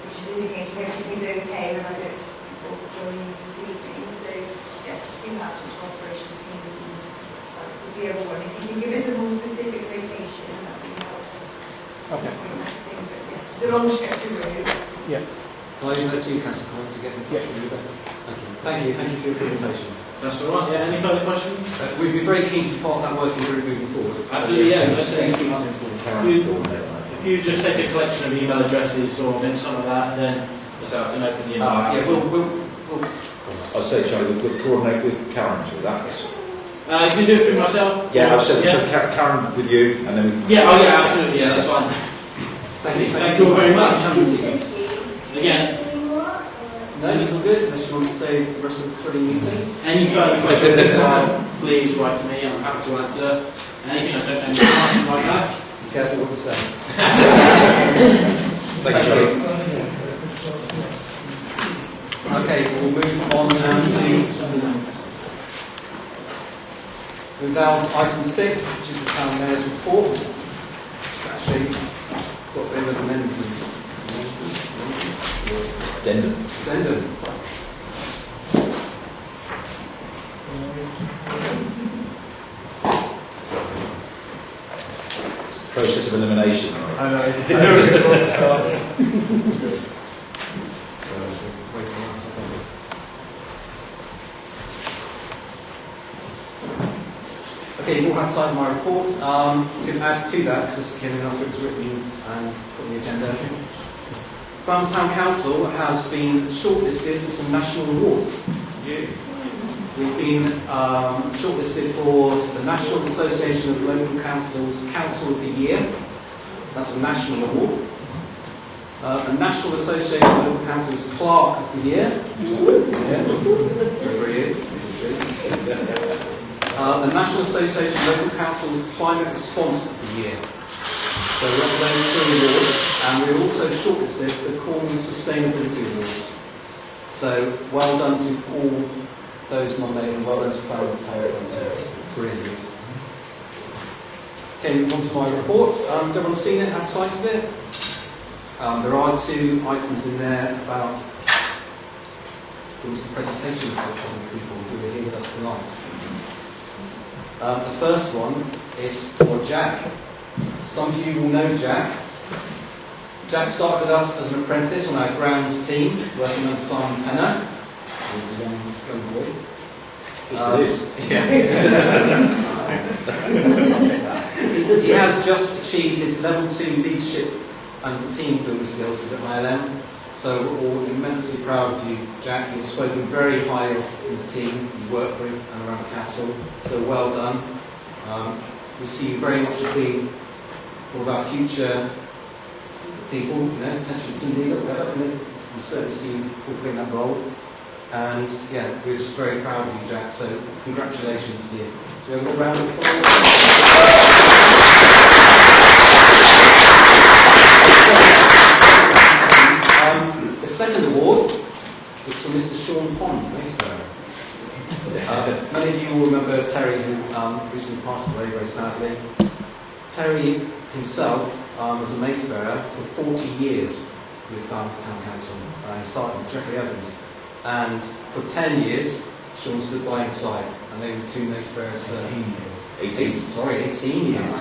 which is indicating everything's okay when I looked before joining this evening. So, yeah, it's been passed on to our operational team and with the other one. If you can give us a more specific location, that would be helpful. Okay. It's a long stretch of roads. Yeah. Can I leave that to you, Councillor Connick, to get in touch with you then? Thank you for your presentation. That's all right. Yeah. Any further questions? We'd be very keen to be part of that working group moving forward. Absolutely. Yeah. Please keep us informed. If you just take a collection of email addresses or maybe some of that, then so I can open the email. We'll I'll say, Charlie, we'll coordinate with Karen through that. You can do it through myself. Yeah, I'll say Karen with you, and then. Absolutely. Yeah, that's fine. Thank you all very much. Again. No, it's all good. Unless you want to stay for the rest of the thrilling meeting. Any further questions, please write to me. I'm happy to answer. Anything I don't know like that. Be careful what you say. Thank you, Charlie. Okay, we'll move on now to down to item 6, which is the Town Mayor's report. It's actually got a bit of an amendment. Addendum. Process of elimination. I know where you want to start. Okay, you've all had sight of my report. To add to that, because this came in after it was written and put on the agenda, Falmouth Town Council has been shortlisted for some national awards. We've been shortlisted for the National Association of Local Councils Council of the Year, That's a national award. The National Association of Local Councils Clerk of the Year. Wherever he is. The National Association of Local Councils Climate Response of the Year. So we have those 3 awards, and we're also shortlisted for the Cornwall Sustainability Awards. So well done to all those nominated, and well done to Falmouth Tower. Brilliant. Okay, move on to my report. Has everyone seen it, had sight of it? There are 2 items in there about doing some presentations to people who are here with us tonight. The first one is for Jack. Some of you will know Jack. Jack started with us as an apprentice on our grounds team, working under Simon Penner. He was a young boy. He has just achieved his level 2 leadership and team building skills with ILM. So we're all immensely proud of you, Jack. You've spoken very highly of the team you work with and around the council. So well done. We see you very much as being one of our future people, potential team leader, whatever. We certainly see you fulfilling that role. And yeah, we're just very proud of you, Jack. So congratulations to you. So we have a little round of applause. The second award is for Mr. Sean Pond, Macebearer. Many of you will remember Terry, who recently passed away very sadly. Terry himself was a Macebearer for 40 years with Falmouth Town Council. He started with Jeffrey Evans. And for 10 years, Sean stood by his side. And they were 2 Macebearers for 18 years.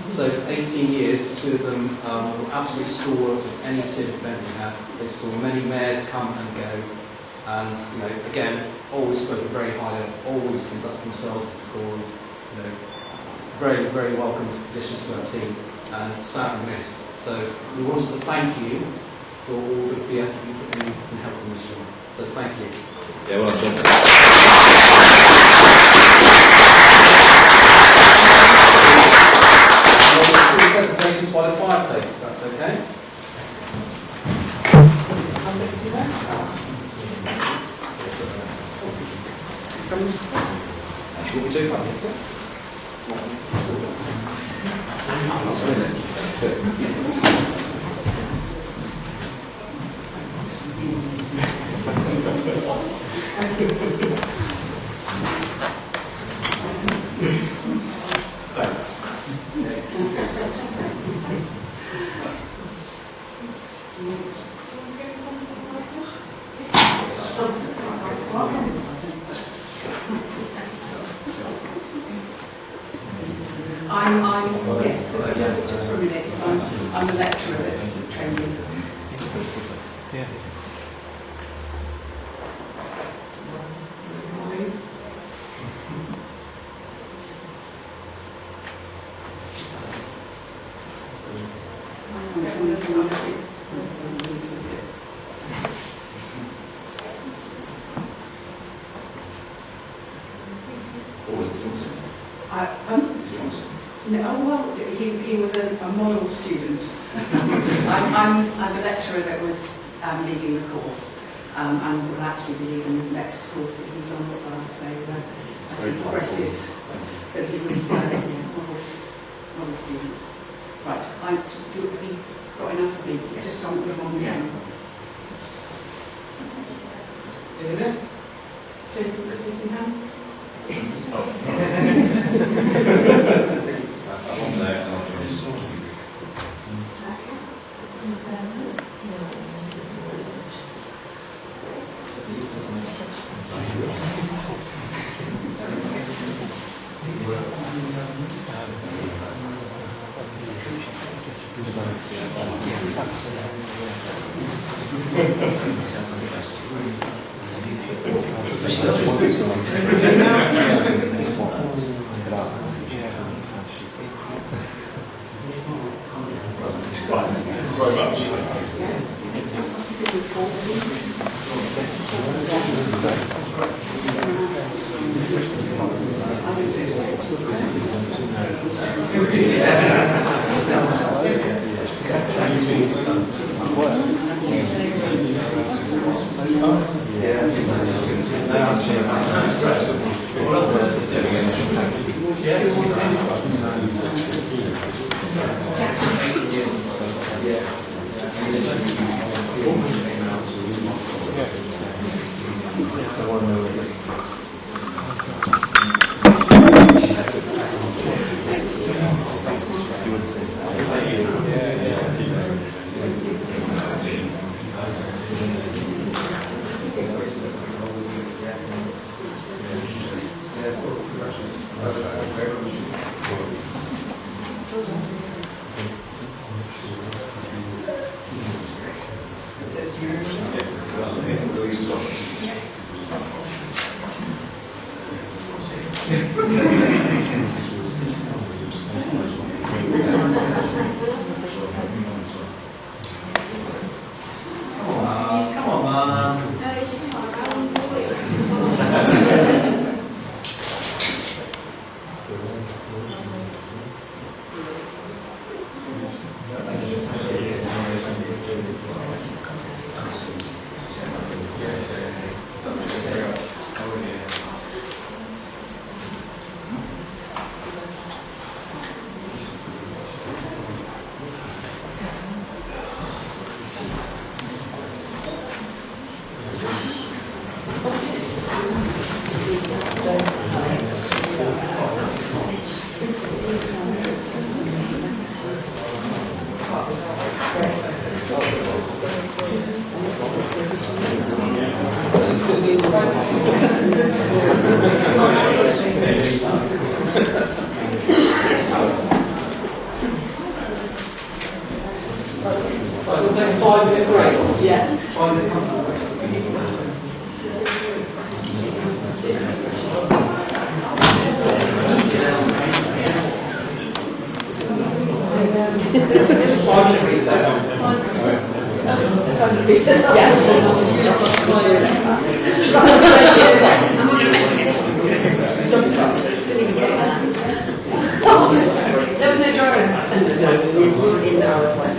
So for 18 years, the 2 of them were absolute stalwarts of any civic event we had. They saw many mayors come and go. And, again, always spoken very highly of, always conduct themselves with decorum. Very, very welcome additions to our team, and sadly missed. So we wanted to thank you for all of the effort you put in helping us, Sean. So thank you. Yeah, well done, John. Presentations by the fireplace, if that's okay. What we do? Thanks. Yes, but just for a minute, because I'm a lecturer at training. Yeah. No, well, he was a model student. I'm a lecturer that was leading the course, and will actually be leading the next course that he's on as well. So as he progresses, but he was model student. Right, have you got enough of me? Just on the one again. Yeah. So, shaking hands. Come on, man. We'll take a 5-minute break. Yeah. 5-minute break. There was no driver. It wasn't in there, I was like.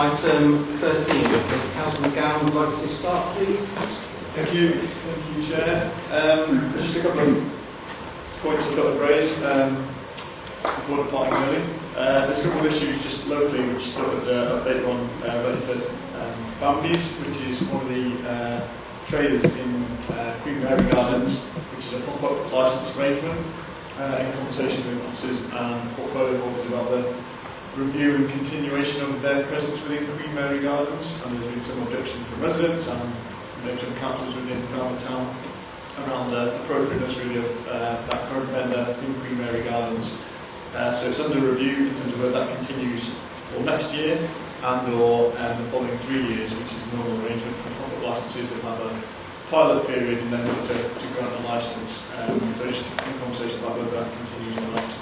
item 13. Councillor McGowan would like to start, please. Thank you, Chair. Just a couple of points I've got to raise before departing early. There's a couple of issues just locally which I thought I'd update on related to Bambi's, which is one of the traders in Queen Mary Gardens, which is a pop-up licence arrangement in conversation with officers and portfolio holders about the review and continuation of their presence within Queen Mary Gardens, and there's been some objections from residents and some councils within Falmouth town around the appropriateness really of that current vendor in Queen Mary Gardens. So it's under review in terms of whether that continues for next year and or the following 3 years, which is a normal arrangement for public licences that have a pilot period and then look to grant a licence. So just in conversation about whether that continues or not.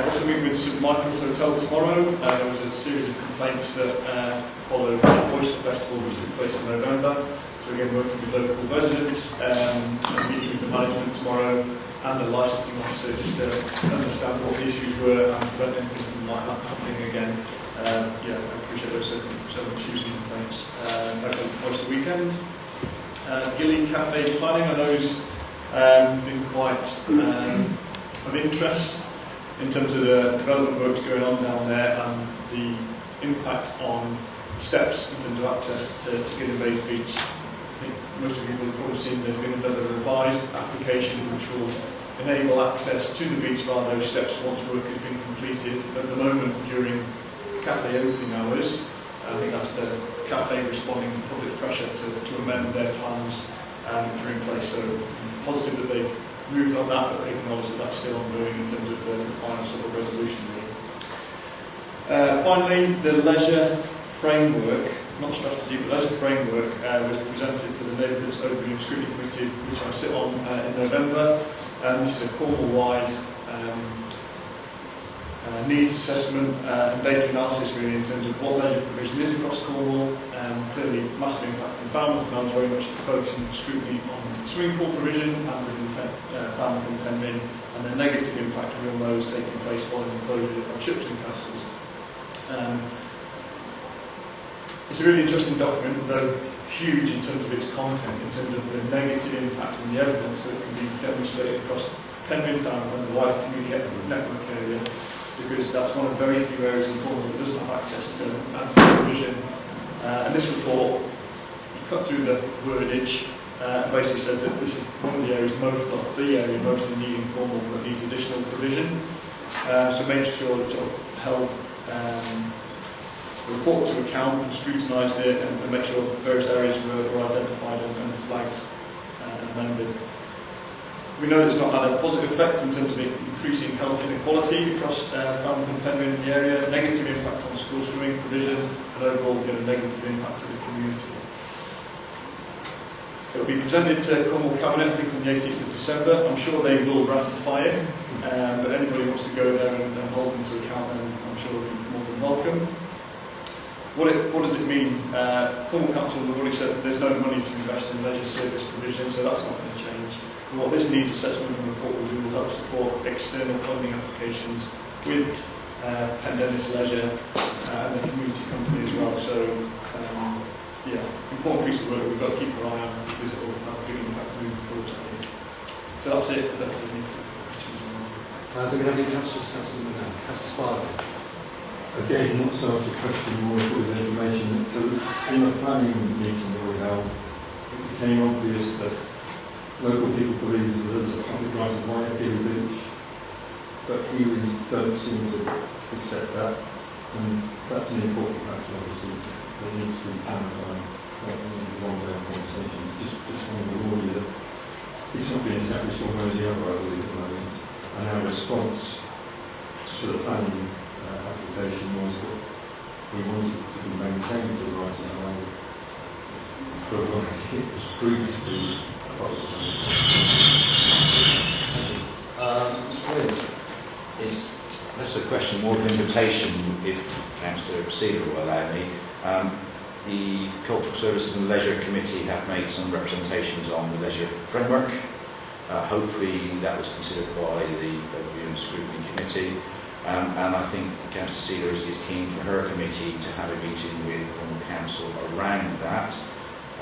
Also meeting with St Michael's Hotel tomorrow. There was a series of complaints that followed the Oyster Festival, which took place in November. So again, working with local residents, and meeting with the management tomorrow and the licensing officer just to understand what the issues were and prevent anything from like that happening again. I appreciate those several issues and complaints over the course of the weekend. Gilly Cafe planning, I know, has been quite of interest in terms of the development works going on down there and the impact on steps in terms of access to Gilly Bay Beach. I think most of you will have probably seen there's been another revised application which will enable access to the beach via those steps once work has been completed. At the moment, during cafe opening hours, I think that's the cafe responding to public pressure to amend their plans which are in place. So positive that they've moved on that, but they acknowledge that that's still ongoing in terms of the final sort of resolution. Finally, the leisure framework, not strategy, but leisure framework was presented to the Neighbourhoods Overview Scrutiny Committee, which I sit on in November. This is a Cornwall-wide needs assessment and data analysis really in terms of what leisure provision is across Cornwall. Clearly, massive impact in Falmouth, and I was very much focusing scrutiny on swimming pool provision and within Falmouth and Penryn, and the negative impact of all those taking place following the closure of ships and castles. It's a really interesting document, though huge in terms of its content, in terms of the negative impact and the evidence that can be demonstrated across Penryn, Falmouth and the wider community network area, because that's one of very few areas in Cornwall that doesn't have access to provision. And this report, you cut through the wordage, basically says that this is one of the areas the area most in need in Cornwall that needs additional provision. So make sure that sort of held the report to account and scrutinised it and make sure various areas were identified and flagged and amended. We know it's not had a positive effect in terms of increasing health inequality across Falmouth and Penryn in the area, negative impact on school swimming provision, and overall negative impact to the community. It will be presented to Cornwall Cabinet, I think on the 18th of December. I'm sure they will ratify it, but anybody who wants to go there and hold them to account, then I'm sure will be more than welcome. What does it mean? Cornwall Council have already said that there's no money to invest in leisure service provision, so that's not going to change. And what this needs assessment and report will do will help support external funding applications with Penn Dennis Leisure and the community company as well. So, important piece of work we've got to keep our eye on because it will have a big impact moving forward. So that's it. That's any questions. Is there going to be Councillor Sparrow? Again, not so much a question, more with information. So in the planning meeting that we held, it became obvious that local people believe that there's a public right of way at Gilly Beach, but Healy's don't seem to accept that, and that's an important factor, obviously, that needs to be clarified in the long-term conversations. Just want to warn you that it's not being established one way or the other, I believe, at the moment. And our response to the planning application was that we wanted it to be maintained to the right of way, provided it was proved to be a public way. Mr. Williams, is less a question, more of an invitation, if Councillor Seaver will allow me. The Cultural Services and Leisure Committee have made some representations on the leisure framework. Hopefully that was considered by the Review and Scrutiny Committee. And I think Councillor Sealer is keen for her committee to have a meeting with Cornwall Council around that.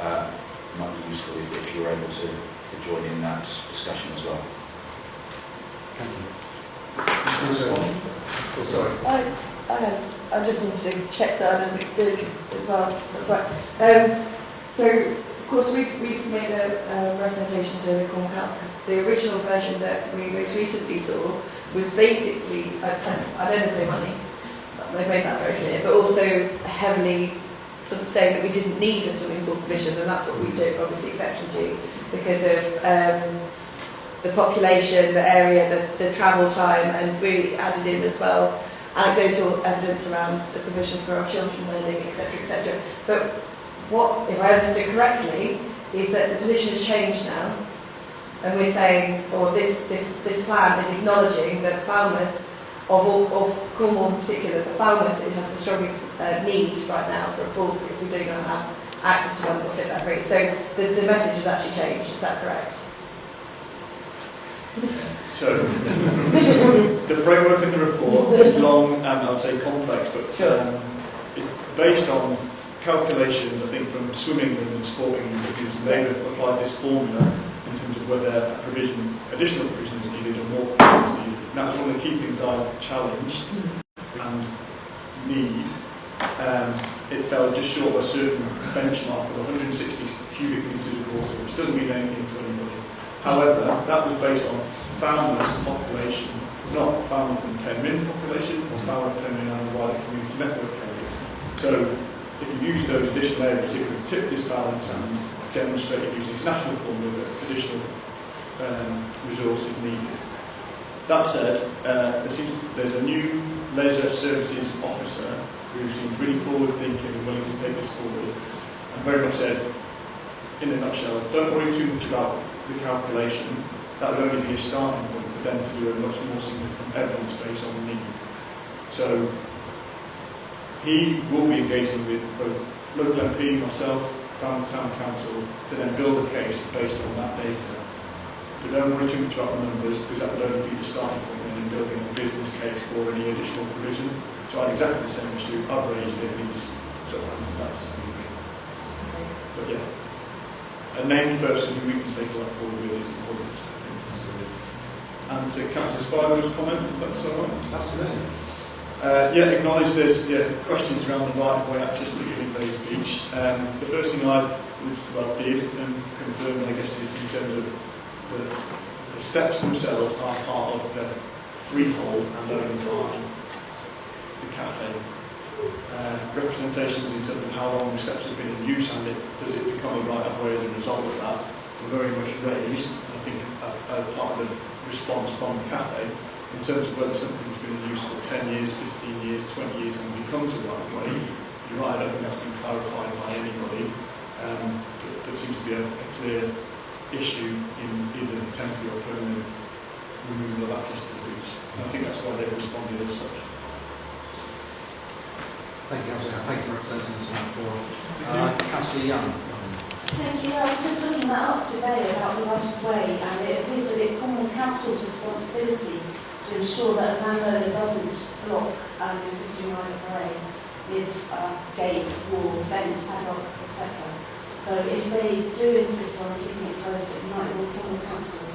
It might be useful if you're able to join in that discussion as well. Thank you. Oh, sorry. I just wanted to check that I understood as well. That's right. So, of course, we've made a representation to the Cornwall Council because the original version that we most recently saw was basically, I know there's no money, they've made that very clear, but also heavily sort of saying that we didn't need a swimming pool permission, and that's what we took obviously exception to because of the population, the area, the travel time, and we added in as well anecdotal evidence around the provision for our children learning, etc., etc. But what, if I understood correctly, is that the position has changed now, and we're saying, or this plan is acknowledging that Falmouth, of Cornwall in particular, but Falmouth it has the strongest need right now for a pool because we do not have access to one that will fit that rate. So the message has actually changed. Is that correct? So, the framework in the report is long and I would say complex, but it's based on calculations, I think, from swimming and sporting because they have applied this formula in terms of whether additional provision is needed or more provision is needed. And that was one of the key things I challenged and need. It fell just short of a certain benchmark of 160 cubic metres of water, which doesn't mean anything to anybody. However, that was based on Falmouth population, not Falmouth and Penryn population, or Falmouth, Penryn and the wider community network area. So, if you use those additional areas, it would have tipped this balance and demonstrated using its national formula that additional resources needed. That said, there's a new leisure services officer who seems really forward-thinking and willing to take this forward, and very much said, in a nutshell, don't worry too much about the calculation. That would only be a starting point for them to do a much more significant evidence based on the need. So he will be engaging with both local MP, myself, Falmouth Town Council to then build a case based on that data. But don't worry too much about the numbers because that would only be the starting point in building a business case for any additional provision. So I had exactly the same issue. I've raised it. He's sort of answered that to some degree. But yeah, a named person who we can take that forward with is the positive step. And to Councillor Spider's comment, if that's all right. Absolutely. Acknowledge there's questions around the right of way access to Gilling Bays Beach. The first thing I did and confirmed, I guess, is in terms of the steps themselves are part of the freehold and owned by the cafe. Representations in terms of how long the steps have been in use and does it become a right of way as a result of that were very much raised. I think part of the response from the cafe in terms of whether something's been in use for 10 years, 15 years, 20 years and becomes a right of way. You're right, I don't think that's been clarified by anybody. There seems to be a clear issue in either temporary or permanent removal of access to the beach. And I think that's why they've responded as such. Thank you, thank you for representing us on that forum. Councillor Young. Thank you. I was just looking that up today about the right of way, and it appears that it's Cornwall Council's responsibility to ensure that a landowner doesn't block an existing right of way with gate, wall, fence, padlock, etc. So if they do insist on keeping it closed at night, will Cornwall Council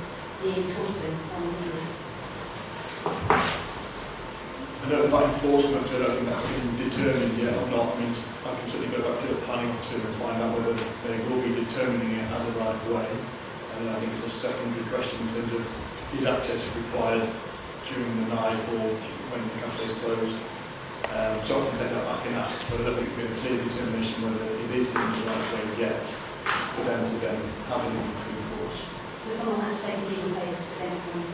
be enforcing on the I don't know about enforcement, I don't think that's been determined yet or not. I mean, I can certainly go back to the planning officer and find out whether they will be determining it as a right of way. And then I think it's a secondary question in terms of is access required during the night or when the cafe is closed. So I can take that back and ask, but I don't think we have a clear determination whether it is given the right way yet for them to then have anything to enforce. So someone has to take a legal case against them?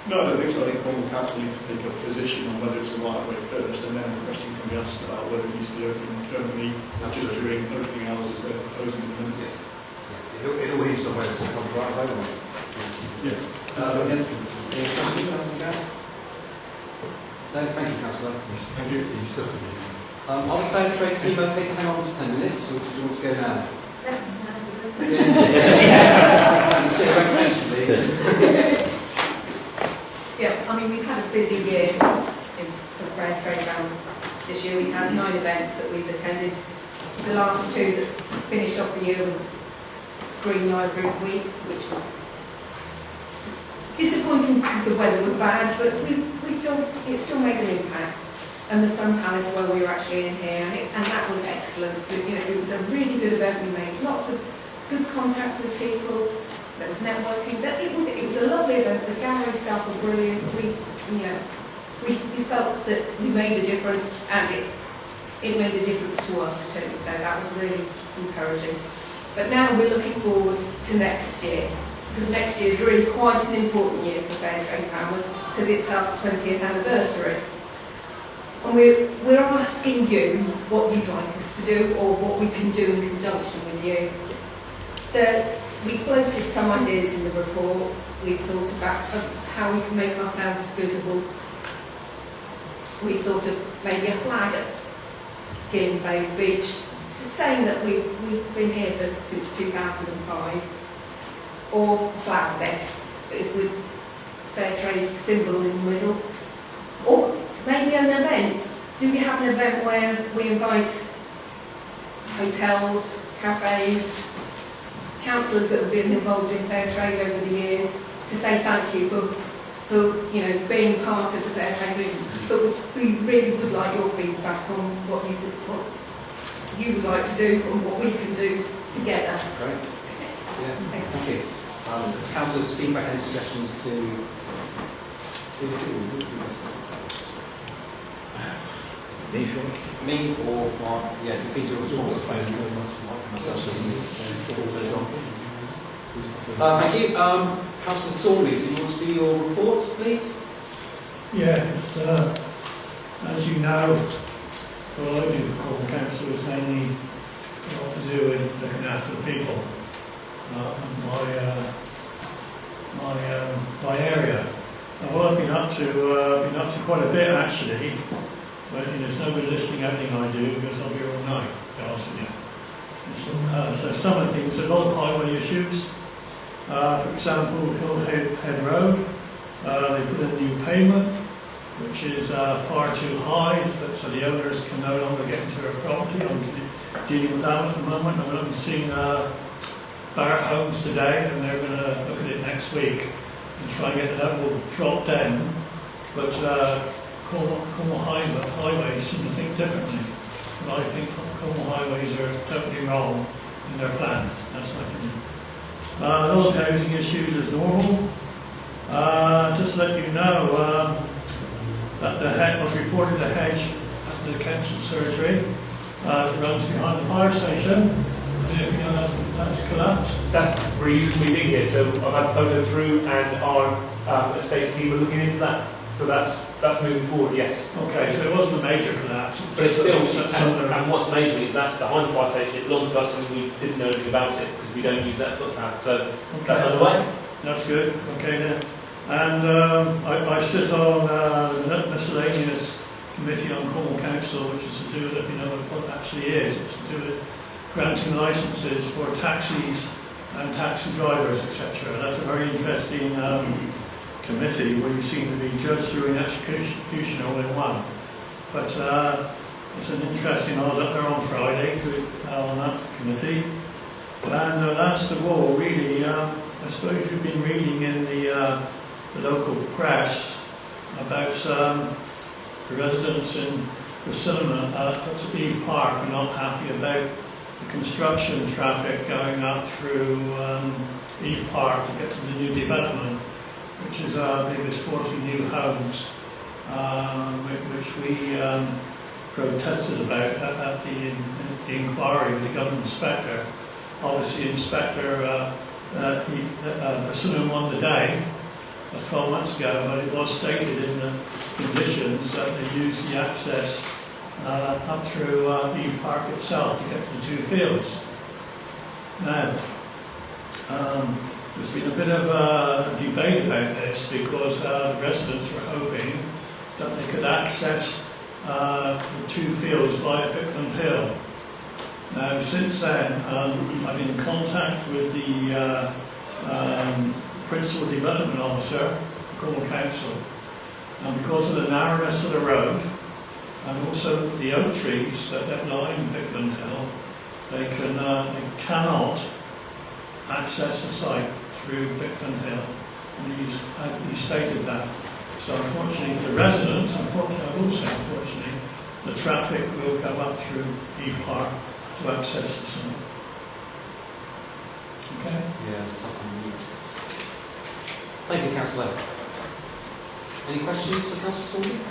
No, I don't think so. I think Cornwall Council needs to take a position on whether it's the right way first, and then the question can be asked about whether it needs to be open permanently, not just during opening hours as they're proposing at the moment. Yes. Yeah. It all hinges on whether it's a right way or not. Yeah. Any questions, Councillor Garrett? No, thank you, Councillor. Thank you. Are the fair trade team okay to hang on for 10 minutes, or do you want to go now? You sit recreationally. Yeah, I mean, we've had a busy year in Fair Trade Round this year. We had 9 events that we've attended. The last 2 that finished off the year were Green Libraries Week, which was disappointing because the weather was bad, but it still made an impact. And the Fun Palace, where we were actually in here, and that was excellent. It was a really good event. We made lots of good contacts with people. There was networking. It was a lovely event. The gallery staff were brilliant. We felt that we made a difference, and it made a difference to us too. So that was really encouraging. But now we're looking forward to next year, because next year is really quite an important year for Fair Trade Falmouth, because it's our 20th anniversary. And we're asking you what you'd like us to do, or what we can do in conjunction with you. We floated some ideas in the report. We thought about how we can make ourselves visible. We thought of maybe a flag at Gilling Bays Beach, saying that we've been here since 2005, or a flower bed with Fair Trade symbol in the middle, or maybe an event. Do we have an event where we invite hotels, cafes, councillors that have been involved in fair trade over the years to say thank you for being part of the fair trade movement? But we really would like your feedback on what you would like to do and what we can do together. Great. Yeah, thank you. Councillors' feedback and suggestions to me or Mark? Yeah, if you feed your response, thank you. Thank you. Councillor Sawney, do you want to do your report, please? Yes, as you know, what I do for Cornwall Council is mainly what to do with looking after the people my area. And what I've been up to quite a bit actually, but there's nobody listening to anything I do because I'll be here all night, to be honest with you. So some of the things, a lot of highway issues. For example, Hillhead Road, they put in a new pavement, which is far too high, so the owners can no longer get into their property. I'm dealing with that at the moment. I'm seeing Barrett Homes today, and they're going to look at it next week and try and get the level dropped down. But Cornwall Highways seem to think differently. And I think Cornwall Highways are totally wrong in their plans. That's my opinion. A lot of housing issues as normal. Just to let you know that the hedge was reported a hedge at the council surgery that runs behind the fire station. I don't know if you know that's collapsed. That's very useful meeting here. So I've had photos through, and our estates team are looking into that. So that's moving forward, yes. Okay, so it wasn't a major collapse. But it's still, and what's amazing is that's behind the fire station. It belongs to us, and we didn't know anything about it because we don't use that footpath. So that's underway. That's good. Okay then. And I sit on the miscellaneous committee on Cornwall Council, which is to do with, if you know what it actually is, it's to do with granting licences for taxis and taxi drivers, etc. That's a very interesting committee where you seem to be judge, jury and execution all in one. But it's an interesting, I was up there on Friday on that committee. And last of all, really, I suppose you've been reading in the local press about the residents in the cinema at Eve Park are not happy about the construction traffic going up through Eve Park to get to the new development, which is our biggest 40 new homes, which we protested about at the inquiry with the government inspector. Obviously, Inspector Priscilla won the day. That's 12 months ago, but it was stated in the conditions that they used the access up through Eve Park itself to get to the two fields. Now, there's been a bit of a debate about this because the residents were hoping that they could access the two fields via Bickland Hill. Now, since then, I've been in contact with the Principal Development Officer for Cornwall Council, and because of the narrowness of the road, And also the oak trees that line Bickland Hill, they cannot access the site through Bickland Hill. And he stated that. So unfortunately the residents, unfortunately, the traffic will go up through Eve Park to access the site. Okay? Yeah, it's tough on you. Thank you, Councillor. Any questions for Councillor Saunders?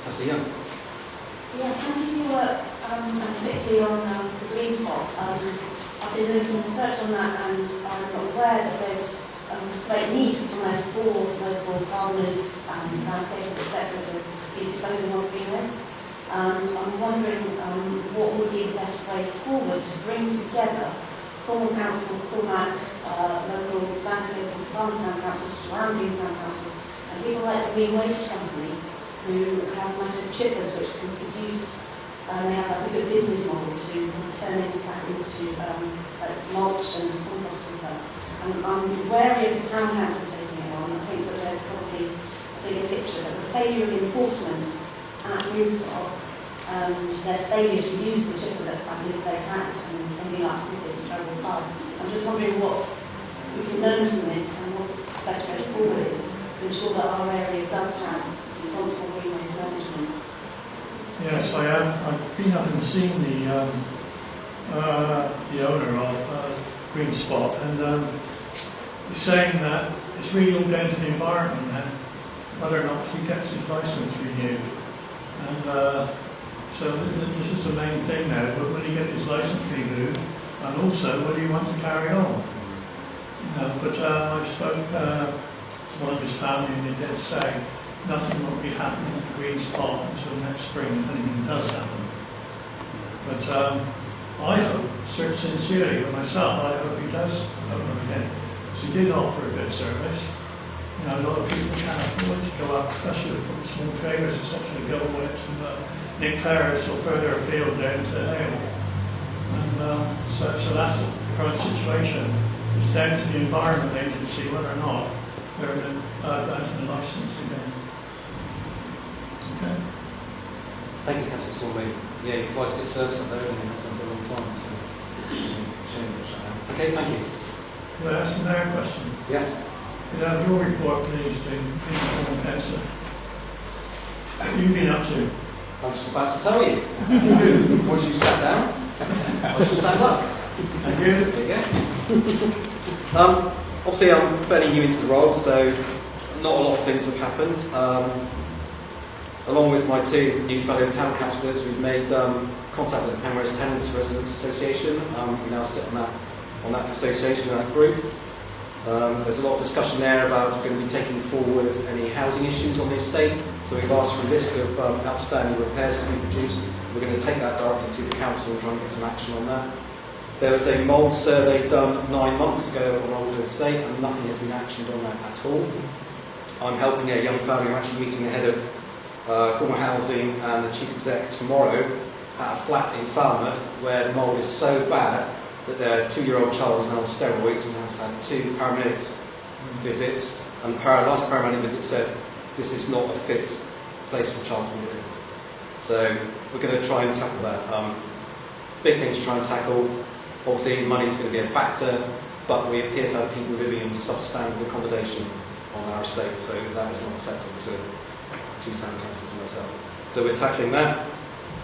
Councillor Young. Yeah, thank you for your work, and particularly on the green spot. I've been doing some research on that, and I'm aware that there's great need for somewhere for local gardeners and landscapers, etc., to be disposing of green waste. And I'm wondering what would be the best way forward to bring together Cornwall Council, Cormac, local landscapers, Falmouth Town Councils, surrounding town councils, and people like the Green Waste Company, who have massive chippers which can produce, they have a good business model to turn it back into mulch and compost and stuff. And I'm wary of the town council taking it on. I think that they're probably a bigger picture, that the failure of enforcement at Municipal and their failure to use the chipper that I believe they had and ending up with this terrible fire. I'm just wondering what we can learn from this and what the best way forward is to ensure that our area does have responsible green waste management. Yes, I have. I've been up and seen the owner of Green Spot, and he's saying that it's really all down to the environment now, whether or not he gets his licence renewed. And so this is the main thing now, but will he get his licence renewed, and also will he want to carry on? But I spoke to one of his family, and they did say nothing will be happening at the Green Spot until next spring, if anything does happen. But I hope, sincerely for myself, I hope he does open again, because he did offer a good service. You know, a lot of people can't afford to go up, especially from small traders, especially go away to Nick Ferris or further afield down to Hale. And so that's the current situation. It's down to the Environment Agency whether or not they're going to grant the licence again. Okay. Thank you, Councillor Saunders. Yeah, you provide good service up there, and you've done for a long time, so shame to shut down. Okay, thank you. Could I ask another question? Yes. Could I have your report, please, to Cornwall Council? What have you been up to? I'm just about to tell you. Once you've sat down, I shall stand up. Thank you. There you go. Obviously, I'm fairly new into the role, so not a lot of things have happened. Along with my two new fellow town councillors, we've made contact with the Penrose Tenants Residents Association. We now sit on that association, that group. There's a lot of discussion there about going to be taking forward any housing issues on the estate. So we've asked for a list of outstanding repairs to be produced. We're going to take that directly to the council and try and get some action on that. There was a mould survey done 9 months ago on Oldham Estate, and nothing has been actioned on that at all. I'm helping a young family. I'm actually meeting the head of Cornwall Housing and the chief exec tomorrow at a flat in Falmouth where the mould is so bad that their 2-year-old child is now on steroids and has had 2 paramedics visits, and the last paramedic visit said this is not a fit place for child to live in. So we're going to try and tackle that. Big things to try and tackle. Obviously money is going to be a factor, but we appear to have people living in substandard accommodation on our estate, so that is not acceptable to 2 town councils and myself. So we're tackling that.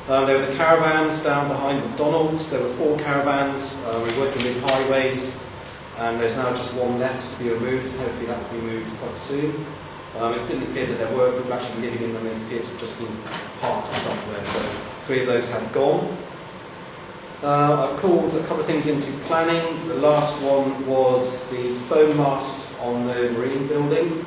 There were the caravans down behind McDonald's. There were 4 caravans. We're working with highways, and there's now just 1 left to be removed. Hopefully that will be moved quite soon. It didn't appear that there were people actually living in them. They appeared to have just been parked up there. So 3 of those have gone. I've called a couple of things into planning. The last one was the foam mast on the marine building,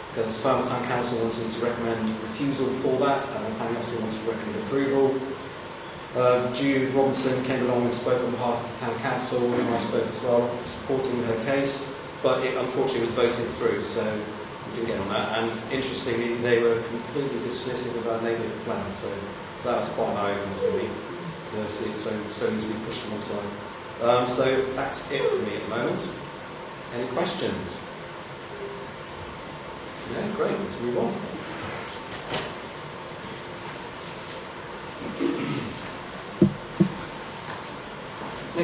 because Falmouth Town Council wanted to recommend refusal for that, and the planning officer wanted to recommend approval. Jude Robinson came along and spoke on behalf of the Town Council, and I spoke as well, supporting her case, but it unfortunately was voted through, so we didn't get on that. And interestingly, they were completely dismissive of our neighbourhood plan, so that was quite an eye-opener for me, to see it so easily pushed to one side. So that's it for me at the moment. Any questions? Yeah, great, let's move on.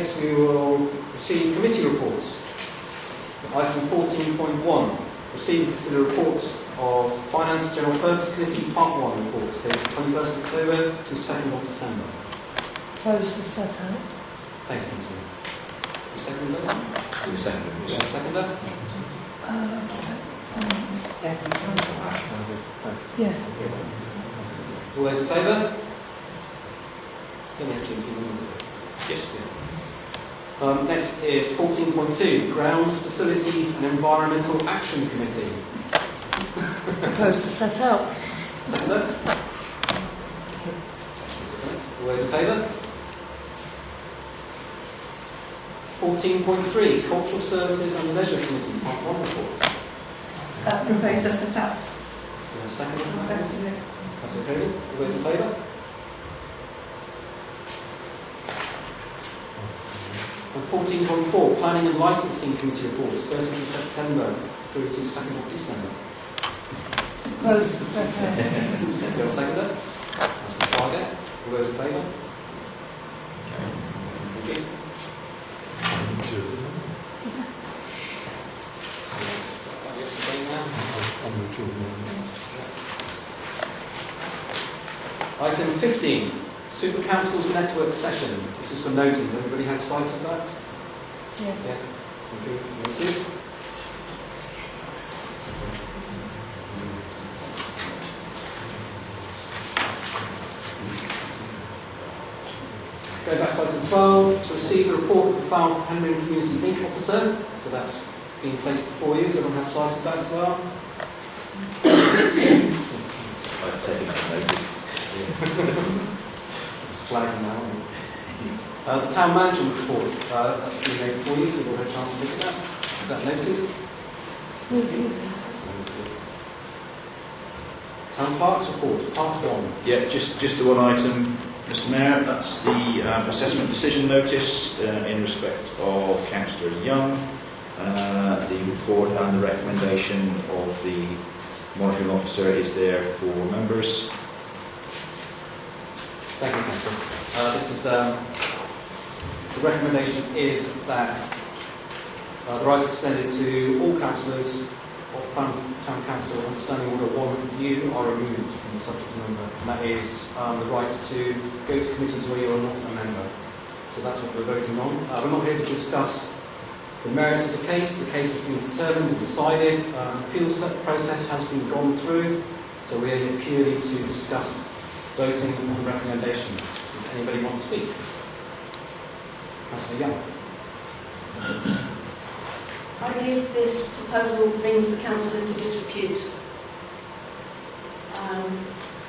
next we will receive committee reports. Item 14.1. Receive and consider reports of Finance General Purpose Committee Part 1 reports dated 21st of October to 2nd of December. Close the set out. Thank you, Councillor. You seconder? You second. Yeah, seconder? Yeah. All those in favour? It's only actually isn't it? Yes. Next is 14.2, Grounds, Facilities and Environmental Action Committee. Close the set out. Seconder? All those in favour? 14.3, Cultural Services and Leisure Committee, Part 1 report. Proposed as set out. You have a second? Second. That's okay. All those in favour? And 14.4, Planning and Licensing Committee reports, 30th of September through to 2nd of December. Close the set out. You have a seconder? That's the target. All those in favour? Thank you. Item 15, Super Council's Network Session. This is for noting. Has everybody had sight of that? Yeah. Yeah. Thank you. Number 2. Go back to item 12, to receive the report of the Falmouth Henry and Community Link Officer. So that's been placed before you. Has everyone had sight of that as well? I've taken that note. Just flagging now. The Town Management Report, that's been made before you, so you've had a chance to look at that. Is that noted? Town Parks Report, Part 1. Yeah, just the one item, Mr Mayor. That's the assessment decision notice in respect of Councillor Young. The report and the recommendation of the monitoring officer is there for members. Thank you, Councillor. The recommendation is that the rights extended to all councillors of Falmouth Town Council under Standing Order 1U are removed from the subject member, and that is the right to go to committees where you are not a member. So that's what we're voting on. We're not here to discuss the merits of the case. The case has been determined and decided. An appeals process has been gone through, so we are here purely to discuss voting on the recommendation. Does anybody want to speak? Councillor Young. I believe this proposal brings the council into disrepute.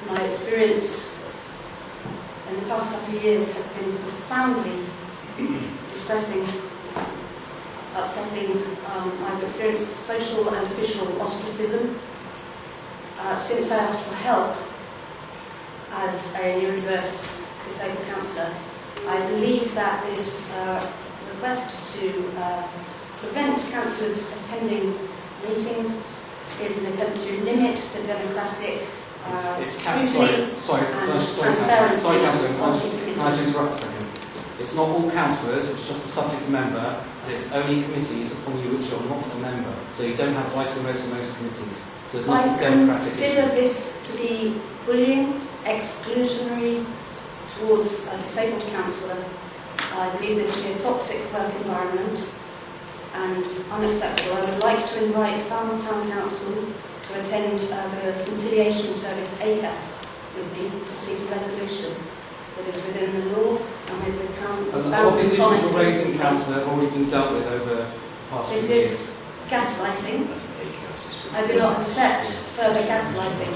My experience in the past couple of years has been profoundly distressing, upsetting. I've experienced social and official ostracism since I asked for help as a neurodiverse disabled councillor. I believe that this request to prevent councillors attending meetings is an attempt to limit the democratic scrutiny and transparency of these Can I just committees. interrupt a second? It's not all councillors, it's just a subject member, and it's only committees upon you which are not a member. So you don't have vital votes in most committees. So it's not I a democratic consider issue. this to be bullying, exclusionary towards a disabled councillor. I believe this to be a toxic work environment and unacceptable. I would like to invite Falmouth Town Council to attend the conciliation service ACAS with me to seek a resolution that is within the law and with the A lot of these issues you're raising, Councillor, have already been dealt with over the past few This years. is gaslighting. I do not accept further gaslighting.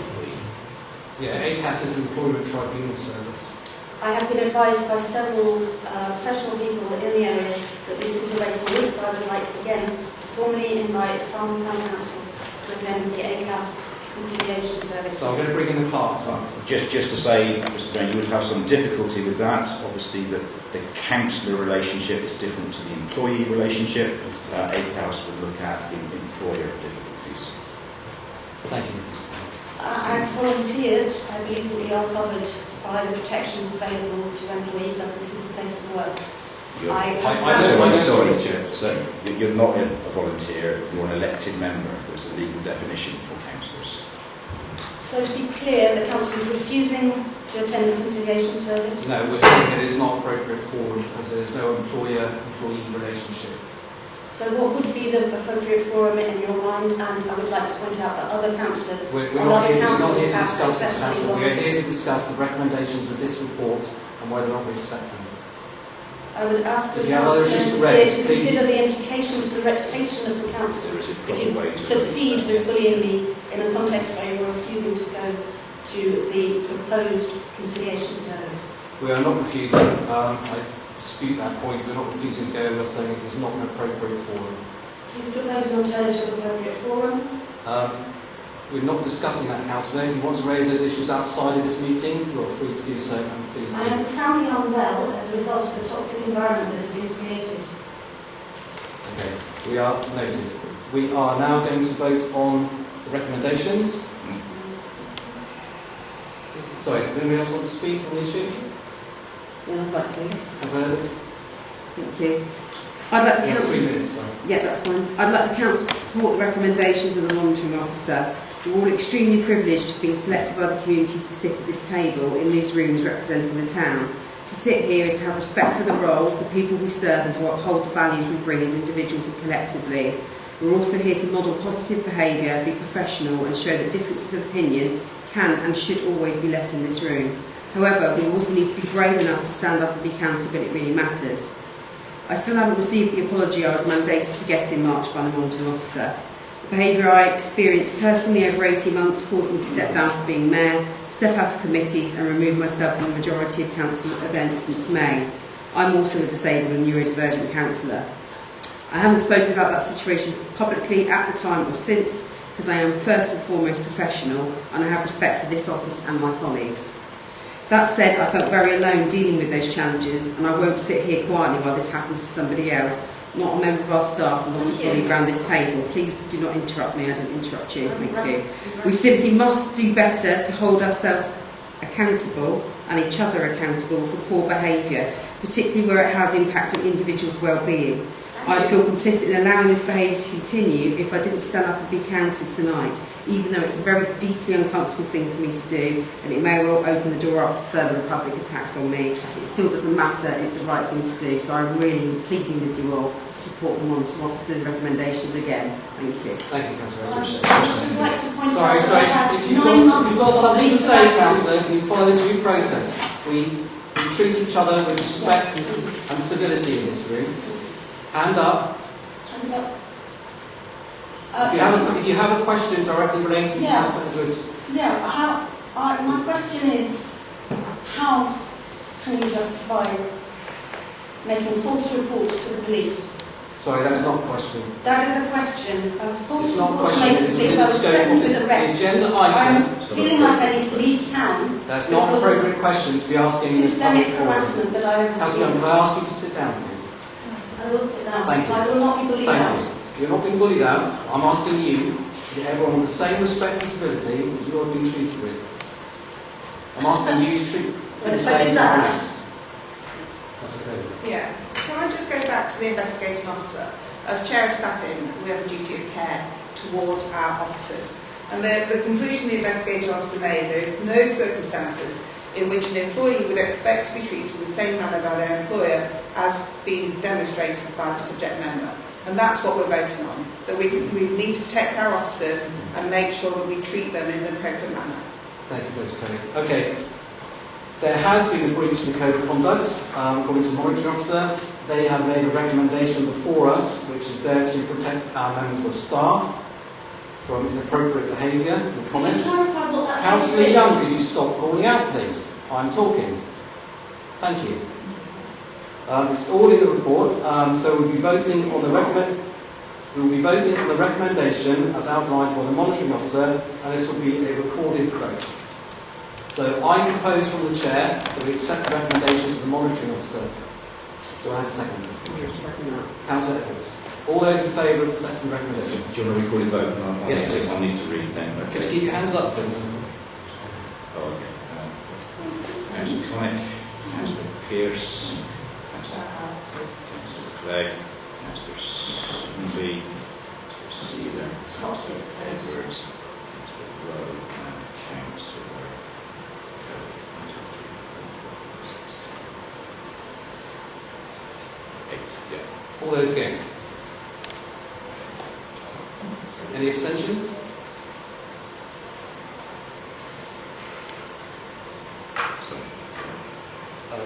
Yeah, ACAS is an employment tribunal service. I have been advised by several professional people in the area that this is the way forward, so I would like again to formally invite Falmouth Town Council to attend the ACAS conciliation service. So I'm going to bring in the clerk to answer. Just to say, Mr Mayor, you would have some difficulty with that. Obviously, the councillor relationship is different to the employee relationship. ACAS would look at the employer difficulties. Thank you. As volunteers, I believe that we are covered by the protections available to employees as this is a place of work. Sorry, Chair. So you're not a volunteer, you're an elected member. There's a legal definition for councillors. So to be clear, the council is refusing to attend the conciliation service? No, we're saying it is not appropriate forum because there is no employer-employee relationship. So what would be the appropriate forum in your mind? And I would like to point out that other councillors We're not here to discuss this, successfully Councillor. We are here to discuss the recommendations of this report and whether or not we accept them. I would ask the If you have other issues councillors to raise, to please. consider the implications for the reputation of the council. There is a If proper way you to proceed with bullying me in a context where you are refusing to go to the proposed conciliation service. We are not refusing. I dispute that point. We're not refusing to go. We're saying it is not an appropriate forum. You've proposed an alternative appropriate forum. We're not discussing that, Councillor. If you want to raise those issues outside of this meeting, you're free to do so, and please I am do. profoundly unwell as a result of the toxic environment that has been created. Okay, we are noted. We are now going to vote on the recommendations. Sorry, does anybody else want to speak on the issue? Yeah, I'd like to. Have heard it? Thank you. I'd like the Yeah, council. 3 minutes, sorry. Yeah, that's fine. I'd like the council to support the recommendations of the monitoring officer. We're all extremely privileged to have been selected by the community to sit at this table in these rooms representing the town. To sit here is to have respect for the role, the people we serve, and to uphold the values we bring as individuals and collectively. We're also here to model positive behaviour, be professional, and show that differences of opinion can and should always be left in this room. However, we also need to be brave enough to stand up and be counted when it really matters. I still haven't received the apology I was mandated to get in March by the monitoring officer. The behaviour I experienced personally over 18 months caused me to step down from being mayor, step out of committees and remove myself from the majority of council events since May. I'm also a disabled and neurodivergent councillor. I haven't spoken about that situation publicly at the time or since because I am first and foremost professional and I have respect for this office and my colleagues. That said, I felt very alone dealing with those challenges and I won't sit here quietly while this happens to somebody else, not a member of our staff and not a colleague around this table. Please do not interrupt me, I don't interrupt you, thank you. We simply must do better to hold ourselves accountable and each other accountable for poor behaviour, particularly where it has impact on individuals' well-being. I feel complicit in allowing this behaviour to continue if I didn't stand up and be counted tonight, even though it's a very deeply uncomfortable thing for me to do and it may well open the door up for further public attacks on me. It still doesn't matter, it's the right thing to do, so I'm really pleading with you all to support the monitoring officer's recommendations again. Thank you. Thank you, Councillor. I would just like to point out that Sorry. I had If you've 9 got months something to of say, harassment. Councillor, can you follow the due process? We treat each other with respect and civility in this room. Hand up. Hands up. If you have a question directly related to Councillor Edwards. Yeah, my question is, how can you justify making false reports to the police? Sorry, that's not a question. That is a question. A false It's not a report to question, make it's the police. within I the was scope threatened of with the arrest. agenda I'm item. feeling like I need to leave town. That's not an because of appropriate question to be asking in this systemic public forum. harassment that I have Councillor, received. can I ask you to sit down, please? I will sit down. Thank you. I will not be bullied Thank out. you. You're not being bullied out. I'm asking you to treat everyone with the same respect and civility that you have been treated with. I'm asking you to treat Well, the if I same did as that- everyone else. That's okay. Yeah. Can I just go back to the investigating officer? As chair of staffing, we have a duty of care towards our officers. And the conclusion the investigating officer made, there is no circumstances in which an employee would expect to be treated in the same manner by their employer as being demonstrated by the subject member. And that's what we're voting on, that we need to protect our officers and make sure that we treat them in an appropriate manner. Thank you, Councillor Cody. Okay. There has been a breach in the code of conduct, according to the monitoring officer. They have made a recommendation before us, which is there to protect our members of staff from inappropriate behaviour and comments. Can you clarify what that Councillor is? Young, could you stop calling out, please? I'm talking. Thank you. It's all in the report, so we'll be voting on the recommendation as outlined by the monitoring officer, and this will be a recorded vote. So I propose from the chair that we accept the recommendations of the monitoring officer. Do I have a second? Councillor Edwards. All those in favour of accepting the recommendation? Do you want a recorded vote? Yes, please. I need to read them. Could you keep your hands up, please? Oh, okay. Councillor Connick, Councillor Pearce, Councillor Councillor Clegg, Councillor Sunby, Councillor Sealer, Councillor Edwards, Councillor Rowe, and Councillor. 8, yeah. All those against? Any abstentions?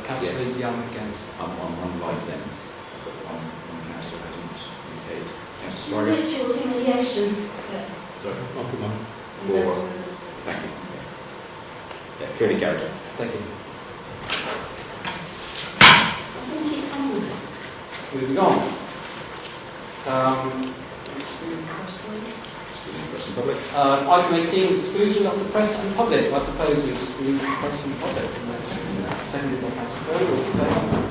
Councillor Young against. I'm on one line then. One councillor hasn't indicated. Councillor Spargo? Ritual humiliation. Sorry, I'll put mine. 4. Thank you. Yeah, clearly carried out. Thank you. I think it's fine. Moving on. Item 18, exclusion of the press and public. I propose we exclude the press and public. Seconded by Councillor Bowles.